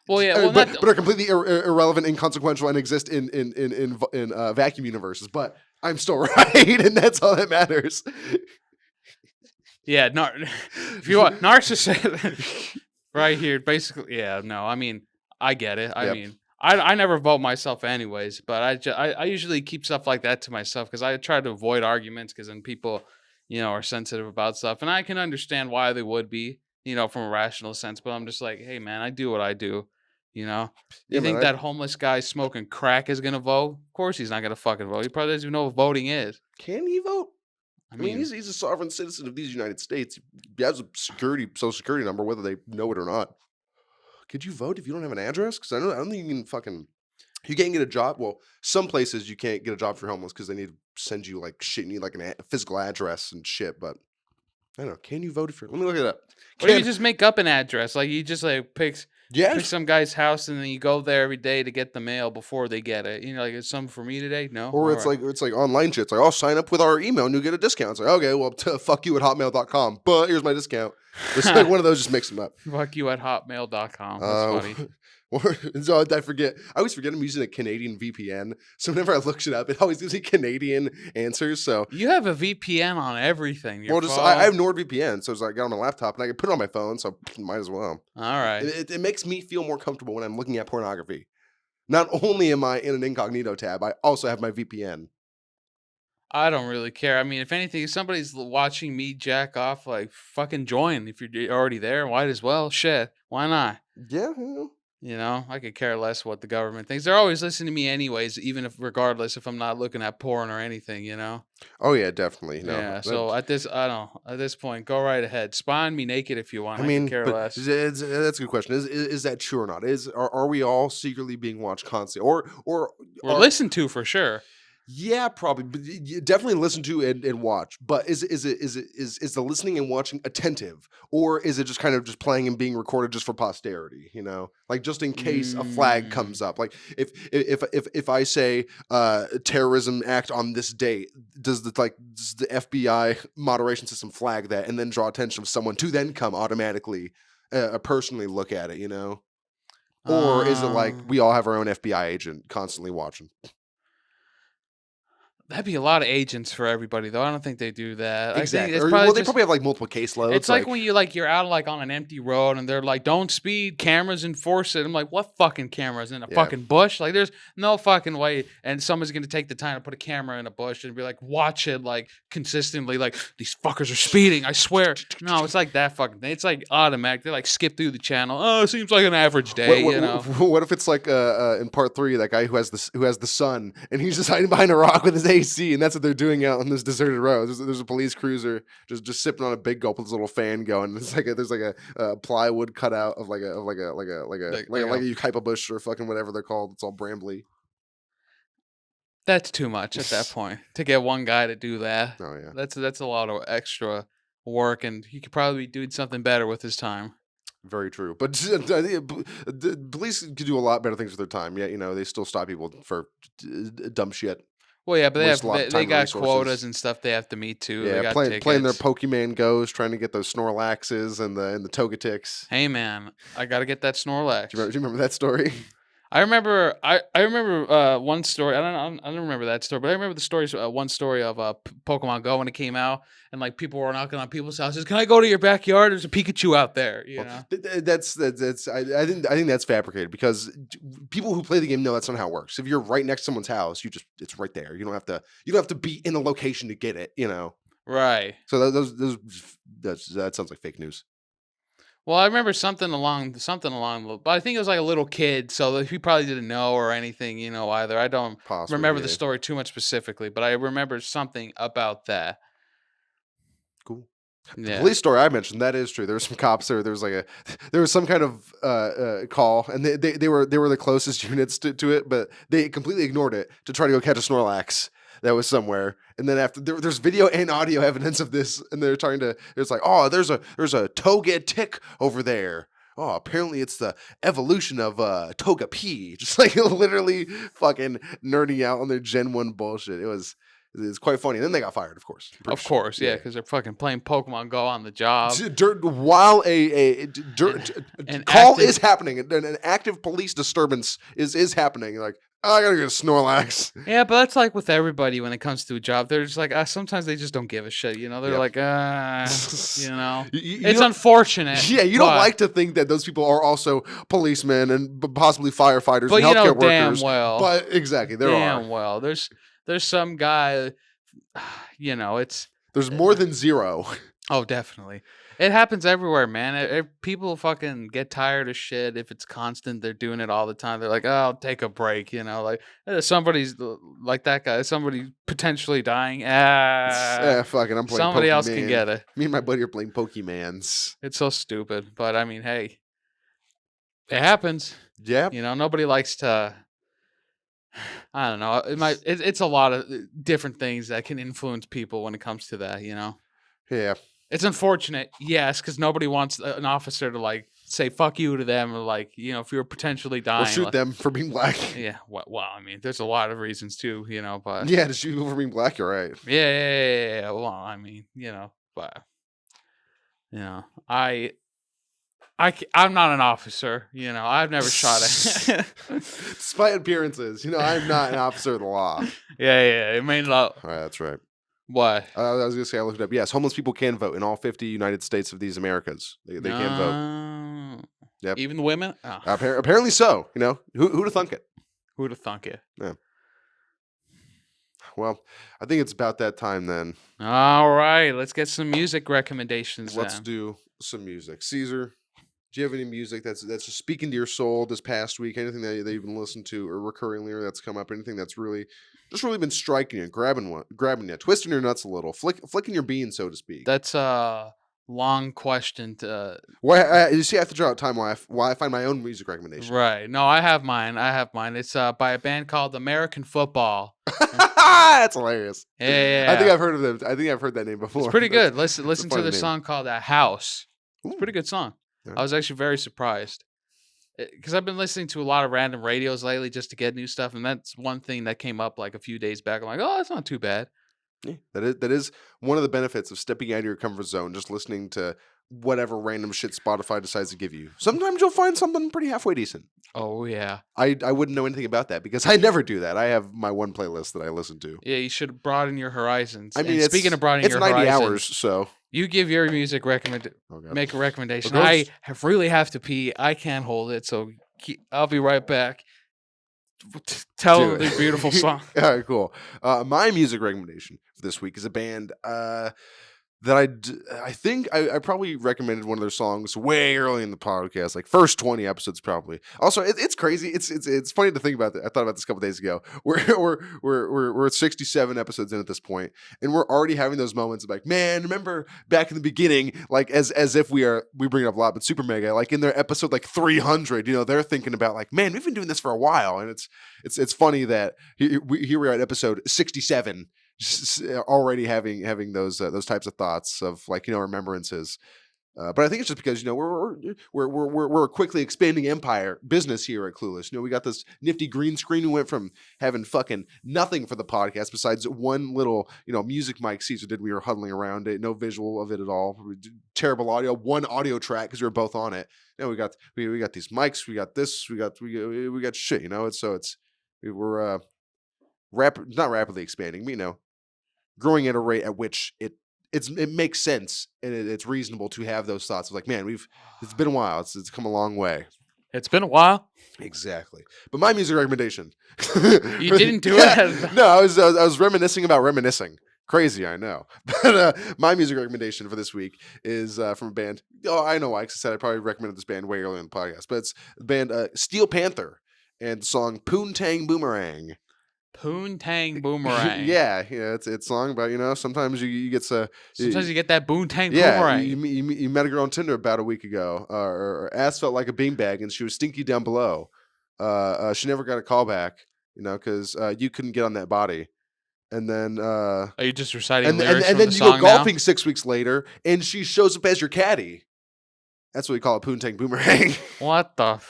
well, yeah, well, but are completely irrelevant, inconsequential, and exist in vacuum universes. But I'm still right, and that's all that matters. Yeah, if you want narcissist right here, basically, yeah, no, I mean, I get it. I mean, I never vote myself anyways, but I usually keep stuff like that to myself because I try to avoid arguments, because then people, are sensitive about stuff, and I can understand why they would be, from a rational sense, but I'm just like, hey, man, I do what I do. You think that homeless guy smoking crack is going to vote? Of course he's not going to fucking vote. He probably doesn't even know what voting is. Can he vote? I mean, he's a sovereign citizen of these United States. He has a social security number, whether they know it or not. Could you vote if you don't have an address? Because I don't think you can fucking. You can't get a job. Well, some places you can't get a job if you're homeless because they need to send you like shit. You need like a physical address and shit. But I don't know. Can you vote if you're? Let me look it up. Or you just make up an address. Like you just like pick some guy's house, and then you go there every day to get the mail before they get it. Like, it's something for me today? No. Or it's like online shit. It's like, I'll sign up with our email and you get a discount. It's like, okay, well, fuck you at hotmail.com, but here's my discount. It's like one of those, just mix them up. Fuck you at hotmail.com. That's funny. So I forget. I always forget I'm using a Canadian VPN. So whenever I look shit up, it always gives me Canadian answers. So you have a VPN on everything. I have NordVPN, so it's like I got it on my laptop and I can put it on my phone. So might as well. All right. It makes me feel more comfortable when I'm looking at pornography. Not only am I in an incognito tab, I also have my VPN. I don't really care. I mean, if anything, if somebody's watching me jack off, like, fucking join. If you're already there, might as well. Shit. Why not? Yeah. You know, I could care less what the government thinks. They're always listening to me anyways, even if regardless if I'm not looking at porn or anything, you know? Oh yeah, definitely. No, Yeah. So I don't know, at this point, go right ahead. Spy on me naked if you want. I I could mean, care but less. that's a good question. Is that true or not? Are we all secretly being watched constantly, or We're are listened to for sure. yeah, probably, but definitely listen to and watch. But is the listening and watching attentive, or is it just kind of just playing and being recorded just for posterity? You know, like just in case a flag Mm. comes up. Like if I say terrorism act on this date, does the FBI moderation system flag that and then draw attention of someone to then come automatically personally look at it? You know, or is it like Uh, we all have our own FBI agent constantly watching? that'd be a lot of agents for everybody, though. I don't think they do that. I think Exactly. it's Or probably well, they just probably have like multiple it's caseloads. like Like, when you're out like on an empty road and they're like, "Don't speed, cameras enforce it." I'm like, "What fucking cameras in a yeah. fucking bush?" Like, there's no fucking way. And someone's gonna take the time to put a camera in a bush and be like, "Watch it like consistently." Like these fuckers are speeding. I swear. No, it's like that fucking thing. It's like automatic. They like skip through the channel. Oh, it seems like an average day. You know. What if it's like in part three that guy who has the sun and he's just hiding behind a rock with his AC and that's what they're doing out on this deserted road. There's a police cruiser just sipping on a big gulp with his little fan going. It's like there's like a plywood cutout of like a eucalyptus bush or fucking whatever they're called. It's all brambly. That's too much at that point to get one guy to do that. Oh yeah. That's a lot of extra work, and he could probably be doing something better with his time. Very true, but I think the police could do a lot better things with their time. Yet, you know, they still stop people for dumb shit. Well, yeah, but Waste a lot of they time and got quotas resources. and stuff they have to meet too. They Yeah, got playing their tickets. Pokemon Goes, trying to get those Snorlaxes and the Togeticks. Hey man, I gotta get that Do Snorlax. you remember that story? I remember one story. I don't remember that story, but I remember the stories. One story of Pokemon Go when it came out, and like people were knocking on people's houses. Can I go to your backyard? There's a Pikachu out there. You Well, know. that's I think that's fabricated because people who play the game know that's not how it works. If you're right next to someone's house, it's right there. You don't have to be in the location to get it. You know. Right. So that sounds like fake news. Well, I remember something along, but I think it was like a little kid, so he probably didn't know or anything, you know, either. I don't remember Possibly, the yeah. story too much specifically, but I remember something about that. Cool. The Yeah. police story I mentioned, that is true. There were some cops there. There was like a there was some kind of call, and they were the closest units to it, but they completely ignored it to try to go catch a Snorlax that was somewhere. And then after there's video and audio evidence of this, and they're trying to. It's like, oh, there's a toga tick over there. Oh, apparently it's the evolution of Toga P. Just like literally fucking nerding out on their Gen 1 bullshit. It's quite funny. And then they got fired, of course. Of course, yeah, Yeah. because they're fucking playing Pokemon Go on the job. While And an call active is happening, an active police disturbance is happening. Like, oh, I gotta get a Snorlax. Yeah, but that's like with everybody when it comes to a job. They're just like, sometimes they just don't give a shit, you know? They're Yep. like, you know. You It's don't- unfortunate. Yeah, you don't but- like to think that those people are also policemen and possibly firefighters But and you know healthcare damn workers. well. But exactly, there Damn are. well. There's some guy, you know, it's There's more than zero. oh, definitely. It happens everywhere, man. People fucking get tired of shit if it's constant. They're doing it all the time. They're like, "Oh, I'll take a break," you know, like somebody's like that guy. Somebody potentially dying. Fucking, I'm playing Somebody else can Pokemon. get it. Me and my buddy are playing Pokemans. It's so stupid, but I mean, hey, it happens. Yeah. You know, nobody likes to. I don't know. It's a lot of different things that can influence people when it comes to that. You know. Yeah. It's unfortunate, yes, because nobody wants an officer to like say "fuck you" to them, or like you know if you're potentially dying, Or shoot like, them for being black. yeah. Well, I mean, there's a lot of reasons too, you know, but Yeah, to shoot people for being black, you're right. yeah. Well, I mean, you know, but you know, I'm not an officer, you know. I've never shot it. Despite appearances, you know, I'm not an officer of the law. Yeah. It may not. All right, that's right. What? I was gonna say I looked it up. Yes, homeless people can vote in all 50 United States of these Americas. They can vote. No. Yep. Even the women? Oh, Apparently so. You know, who'd have thunk it? who'd have thunk it? Yeah. Well, I think it's about that time then. All right, let's get some music recommendations. Let's Then. do some music. Caesar, Do you have any music that's just speaking to your soul this past week? Anything that you've been listening to or recurringly or that's come up? Anything that's really been striking you, grabbing you, twisting your nuts a little, flicking your bean, so to speak? That's a long question to Why you see, I have to draw out time why I find my own music recommendation. right. No, I have mine. I have mine. It's by a band called American Football. That's hilarious. Yeah, yeah, I think yeah. I've heard of them. I think I've heard that name before. It's pretty That's good. Listen a to funny the name. song called House. It's a Ooh, pretty good song. yeah. I was actually very surprised because I've been listening to a lot of random radios lately just to get new stuff, and that's one thing that came up like a few days back. I'm like, oh, that's not too bad. Yeah, that is one of the benefits of stepping out of your comfort zone, just listening to whatever random shit Spotify decides to give you. Sometimes you'll find something pretty halfway decent. Oh yeah, I wouldn't know anything about that because I never do that. I have my one playlist that I listen to. yeah. You should broaden your horizons. I mean, And speaking of broadening it's your 90 horizons, hours, so you give your music oh god. make a recommendation. Well, I go really have to pee. I can't hold it, so I'll be right back. Tell do the it. beautiful song. All right, cool. My music recommendation for this week is a band that I think I probably recommended one of their songs way early in the podcast, like first 20 episodes probably. Also, it's crazy. It's funny to think about that. I thought about this a couple days ago. We're 67 episodes in at this point, and we're already having those moments of like, man, remember back in the beginning, like as if we bring it up a lot, but Super Mega, like in their episode like 300, they're thinking about like, man, we've been doing this for a while, and it's funny that here we are at episode 67. Already having those types of thoughts of like remembrances, but I think it's just because we're a quickly expanding empire business here at Clueless. We got this nifty green screen. We went from having fucking nothing for the podcast besides one little music mic Caesar did. We were huddling around it, no visual of it at all. Terrible audio, one audio track because we were both on it. We got these mics, we got this, we got shit. We're not rapidly expanding. Growing at a rate at which it makes sense and it's reasonable to have those thoughts of like, man, it's been a while. It's come a long way. It's been a while. Exactly. But my music recommendation. You didn't do it. No, I was reminiscing about reminiscing. Crazy, I know. But my music recommendation for this week is from a band. Oh, I know why. Because I said I probably recommended this band way earlier in the podcast. But it's the band Steel Panther and the song Poontang Boomerang. Poontang Boomerang. Yeah, it's a song about sometimes you get sometimes you get that Poontang yeah, Boomerang. you met a girl on Tinder about a week ago, or ass felt like a beanbag and she was stinky down below. She never got a call back, because you couldn't get on that body. And then Are you just reciting and lyrics and from then the you go song golfing now? 6 weeks later and she shows up as your caddy. That's what we call a Poontang Boomerang. What the?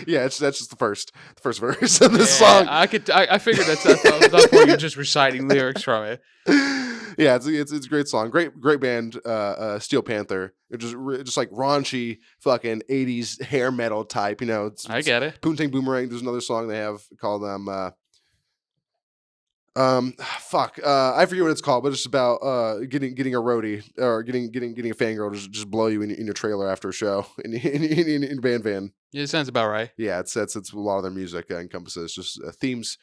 Yeah, that's just the first verse of the song. I figured that's where you're just reciting lyrics from it. Yeah, it's a great song, great band, Steel Panther. They're just like raunchy fucking 80s hair metal type. I get it. Poontang Boomerang. There's another song they have called I forget what it's called, but it's about getting a roadie or getting a fangirl to just blow you in your trailer after a show in your band van. Yeah, it sounds about right. Yeah, it's a lot of their music encompasses just themes.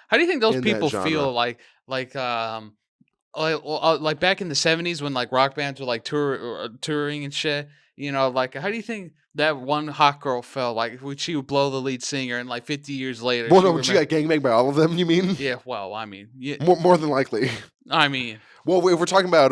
How do you think those in that people genre. feel like like back in the 70s when like rock bands were like touring and shit? Like how do you think that one hot girl felt like when she would blow the lead singer and like 50 years later? Well, no, she got gangbanged by all of them. You mean? Yeah, well, I mean, yeah, More than likely. I mean, Well, if we're talking about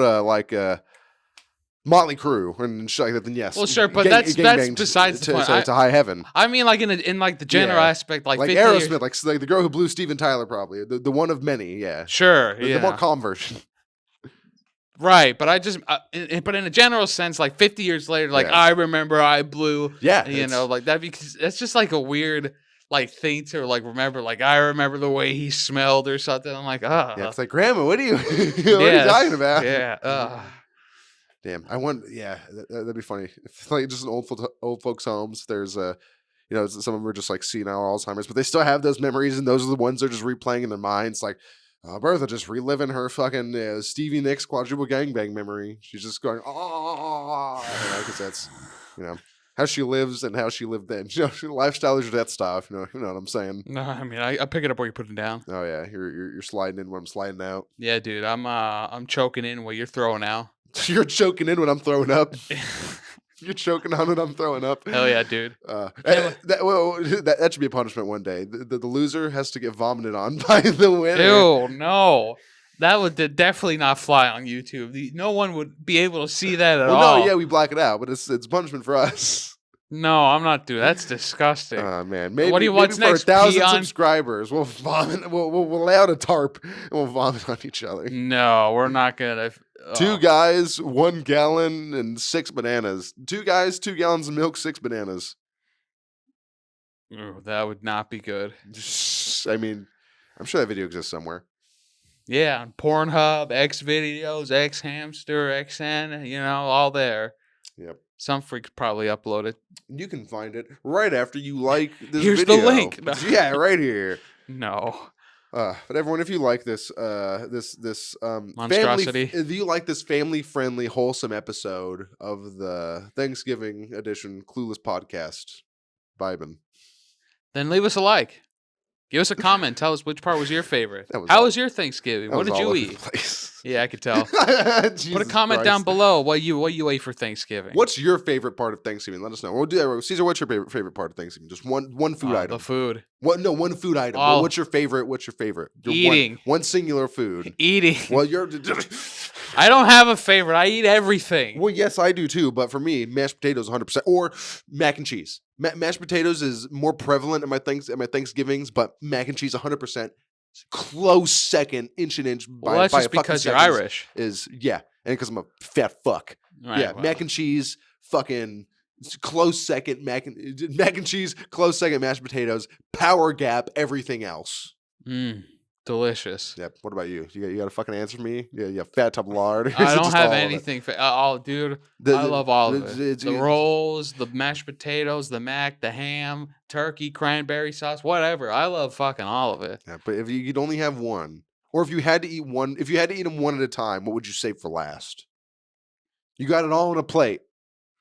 Motley Crue and shit like that, then yes. well, sure, but that's besides the point. To high heaven. I mean, like in like the general Yeah. aspect, like 50 Aerosmith, years. like the girl who blew Steven Tyler, probably the one of many. Yeah, Sure, the yeah, more calm version. right. But I just, but in a general sense, like 50 years later, like Yeah. I remember I blew. Yeah, Like that because that's just like a weird like thing to like remember. Like I remember the way he smelled or something. I'm like, Yeah, it's like, Grandma, what are you what are you talking about? Yeah. Damn, I want. Yeah, that'd be funny. It's like just in old folks' homes. There's some of them are just like senile Alzheimer's, but they still have those memories, and those are the ones they're just replaying in their minds. Like Bertha just reliving her fucking Stevie Nicks quadruple gangbang memory. She's just going, because that's how she lives and how she lived then. Lifestyle is your death style. If you know what I'm saying. No, I mean I pick it up where you put it down. Oh yeah, you're sliding in when I'm sliding out. Yeah, dude, I'm choking in what you're throwing out. You're choking in when I'm throwing up. You're choking on it. I'm throwing up. Hell yeah, dude. That should be a punishment one day. The loser has to get vomited on by the winner. Ew, no. That would definitely not fly on YouTube. No one would be able to see that at all. No, yeah, we black it out, but it's punishment for us. No, I'm not doing. That's disgusting. Oh man, maybe, What do you maybe what's for next? 1,000 Peon? subscribers, we'll vomit. We'll lay out a tarp and we'll vomit on each other. No, we're not gonna. 2 guys, 1 gallon, and 6 bananas. 2 guys, 2 gallons of milk, 6 bananas. Ooh, that would not be good. I mean, I'm sure that video exists somewhere. Yeah, on Pornhub, X videos, X hamster, XN, all there. Yep. Some freaks probably upload it. You can find it right after you like this Here's video. the link. No. Yeah, right here. No. But everyone, if you like this Monstrosity. if you like this family-friendly, wholesome episode of the Thanksgiving edition Clueless podcast, Vibin, Then leave us a like. Give us a comment. Tell us which part was your favorite. How was your Thanksgiving? What did you eat? Yeah, I could tell. Put a comment down below what you ate for Thanksgiving. What's your favorite part of Thanksgiving? Let us know. We'll do that. Caesar, what's your favorite part of Thanksgiving? Just one food item. The food. What? No, one food item. Oh. What's your favorite? Your Eating. One singular food. Eating. Well, you're. I don't have a favorite. I eat everything. Well, yes, I do too. But for me, mashed potatoes 100%, or mac and cheese. Mashed potatoes is more prevalent at my Thanksgivings, but mac and cheese 100%. Close second, inch and inch. Well, that's just because you're Irish. And because I'm a fat fuck. Right, well. Mac and cheese, fucking close second. Mac and cheese, close second. Mashed potatoes, power gap. Everything else. Delicious. Yep. What about you? You got a fucking answer for me? Yeah, you fat top lard. I don't have anything. Dude, I love all of it. The rolls, the mashed potatoes, the mac, the ham, turkey, cranberry sauce, whatever. I love fucking all of it. Yeah, but if you could only have one, or if you had to eat one, if you had to eat them one at a time, what would you save for last? You got it all on a plate.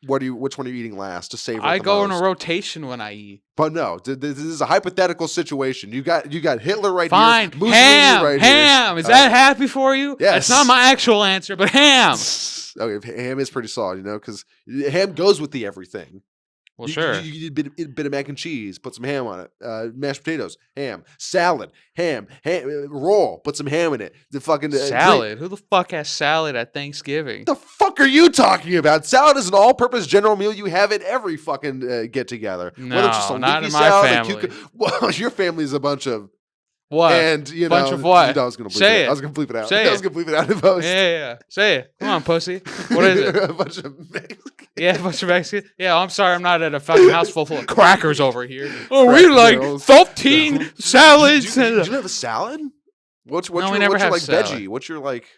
Which one are you eating last to savor? I go in a rotation when I eat. But no, this is a hypothetical situation. You got Hitler right here. Fine, ham. Right ham. Is that happy for you? Yes. That's not my actual answer, but ham. Okay, ham is pretty solid, because ham goes with the everything. Well, sure. You did a bit of mac and cheese, put some ham on it. Mashed potatoes, ham, salad, ham, roll, put some ham in it. The fucking salad. Who the fuck has salad at Thanksgiving? The fuck are you talking about? Salad is an all-purpose general meal you have at every fucking get together. No, not in my family. Well, your family is a bunch of. What? And bunch of what? I was gonna bleep Say it. I was gonna bleep it out. Say I was gonna bleep it out in post. Yeah. Say it. Come on, pussy. What is it? A bunch of Mexicans. Yeah, a bunch of Mexicans. Yeah, I'm sorry, I'm not at a fucking house full of crackers over here. Oh, Crack we like girls. 13 salads. Do you have a salad? What's your like salad. veggie? What's your like?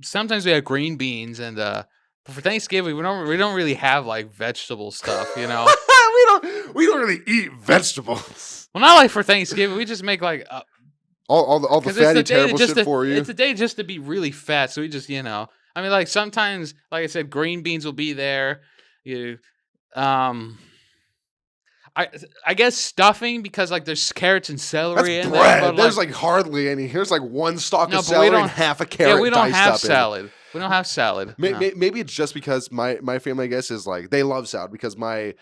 Sometimes we have green beans, and but for Thanksgiving we don't really have like vegetable stuff, we don't really eat vegetables. Well, not like for Thanksgiving. We just make like all the fatty terrible shit for you. It's a day just to be really fat. So we just I mean, like sometimes, like I said, green beans will be there. I guess stuffing because like there's carrots and celery in there. But there's like hardly any. Here's like one stalk of celery and half a carrot. Yeah, we don't have diced up salad. We don't have salad. Maybe it's just because my family, I guess, is like they love salad because my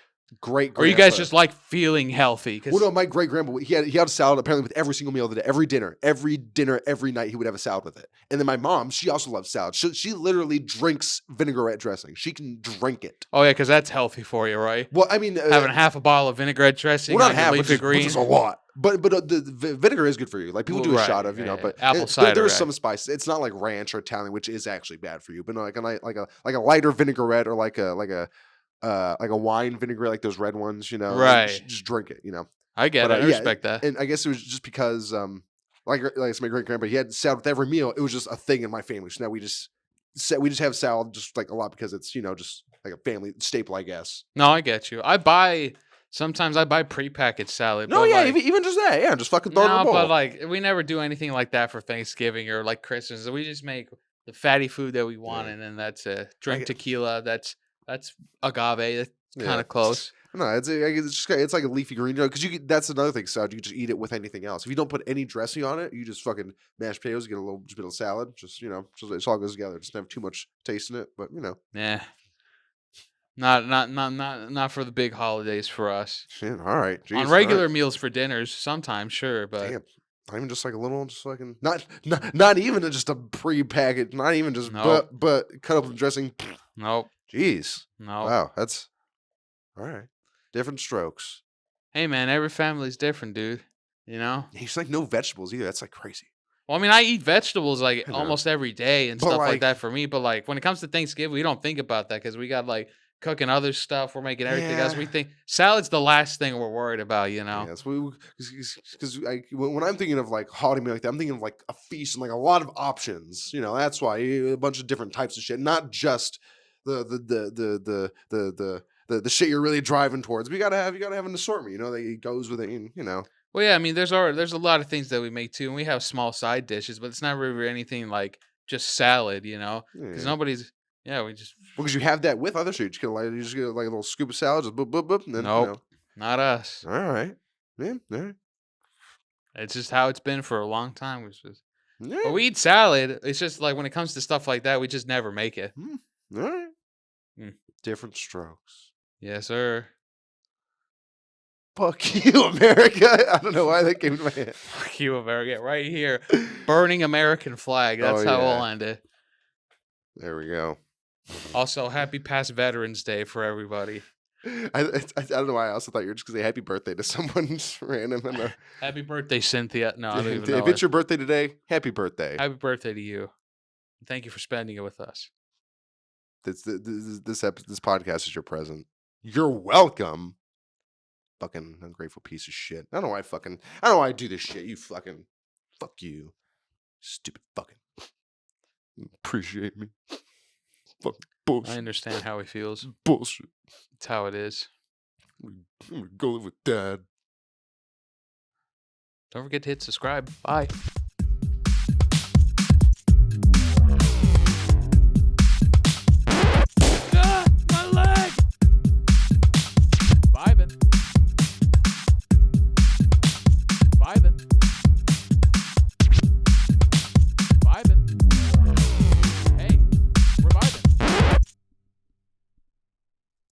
great-grandpa. Or you guys just like feeling healthy? Well, no, my great-grandpa, he had a salad apparently with every single meal of the day. Every dinner, every night, he would have a salad with it. And then my mom, she also loves salad. She literally drinks vinaigrette dressing. She can drink it. Oh, yeah, because that's healthy for you, right? Well, I mean... having half a bottle of vinaigrette dressing. Well, not half, which is a lot. But the vinegar is good for you. Like people do a shot of, but apple cider. There's some spice. It's not like ranch or Italian, which is actually bad for you. But no, like a lighter vinaigrette or like a wine vinaigrette, like those red ones, right? Just drink it, I get it. I respect that. And I guess it was just because, like it's my great grandpa, he had salad with every meal. It was just a thing in my family. So now we just have salad just like a lot because it's just like a family staple, I guess. No, I get you. Sometimes I buy prepackaged salad. No, yeah, even just that, yeah, just fucking throw it in a bowl. But like we never do anything like that for Thanksgiving or like Christmas. We just make the fatty food that we want, and then that's it. Drink tequila. That's agave. kind Yeah. of close. No, it's like a leafy green, because that's another thing, salad. You can just eat it with anything else. If you don't put any dressing on it, you just fucking mashed potatoes, get a little bit of salad. Just just it all goes together. Just don't have too much taste in it, but Yeah, not for the big holidays for us. shit. All right, On jeez, all right. regular meals for dinners, sometimes sure, but Damn, not even just like a little, just fucking not even just a pre-packaged, not even just nope, but cut up with dressing. nope, Jeez, nope. wow, that's all right. Different strokes. Hey man, every family's different, dude. You know. He's like no vegetables either. That's like crazy. Well, I mean, I eat vegetables like I know, almost every day and but stuff like like, that for me. But like when it comes to Thanksgiving, we don't think about that because we got like cooking other stuff. We're making everything else. yeah. We think salad's the last thing we're worried about. You know. Yeah, so because when I'm thinking of like holiday meal like that, I'm thinking of like a feast and like a lot of options. That's why a bunch of different types of shit, not just the shit you're really driving towards. You gotta have an assortment. That goes with it. Well, yeah, I mean, there's a lot of things that we make too, and we have small side dishes, but it's not really anything like just salad, you know, because Yeah. nobody's. Yeah, we just Well, because you have that with other shit. You just get like a little scoop of salad, just boop boop boop, and then nope, not us. All right, yeah, all right, It's just how it's been for a long time. But yeah, we eat salad. It's just like when it comes to stuff like that, we just never make it. mm, all right. Mm. Different strokes. Yes, sir. Fuck you, America. I don't know why that came to my head. Fuck you, America. Right here. Burning American flag. Oh That's how yeah. we'll end it. There we go. Also, happy past Veterans Day for everybody. I don't know why I also thought you were just gonna say happy birthday to someone just random. I don't know. Happy birthday, Cynthia. No, I don't even If know it's it. your birthday today, happy birthday. Happy birthday to you. Thank you for spending it with us. This podcast is your present. You're welcome. Fucking ungrateful piece of shit. I don't know why I do this shit. You fucking fuck you. Stupid fucking appreciate me. Fucking I bullshit. understand how he feels. Bullshit. It's how it is. I'm gonna go live with dad. Don't forget to hit subscribe. Bye.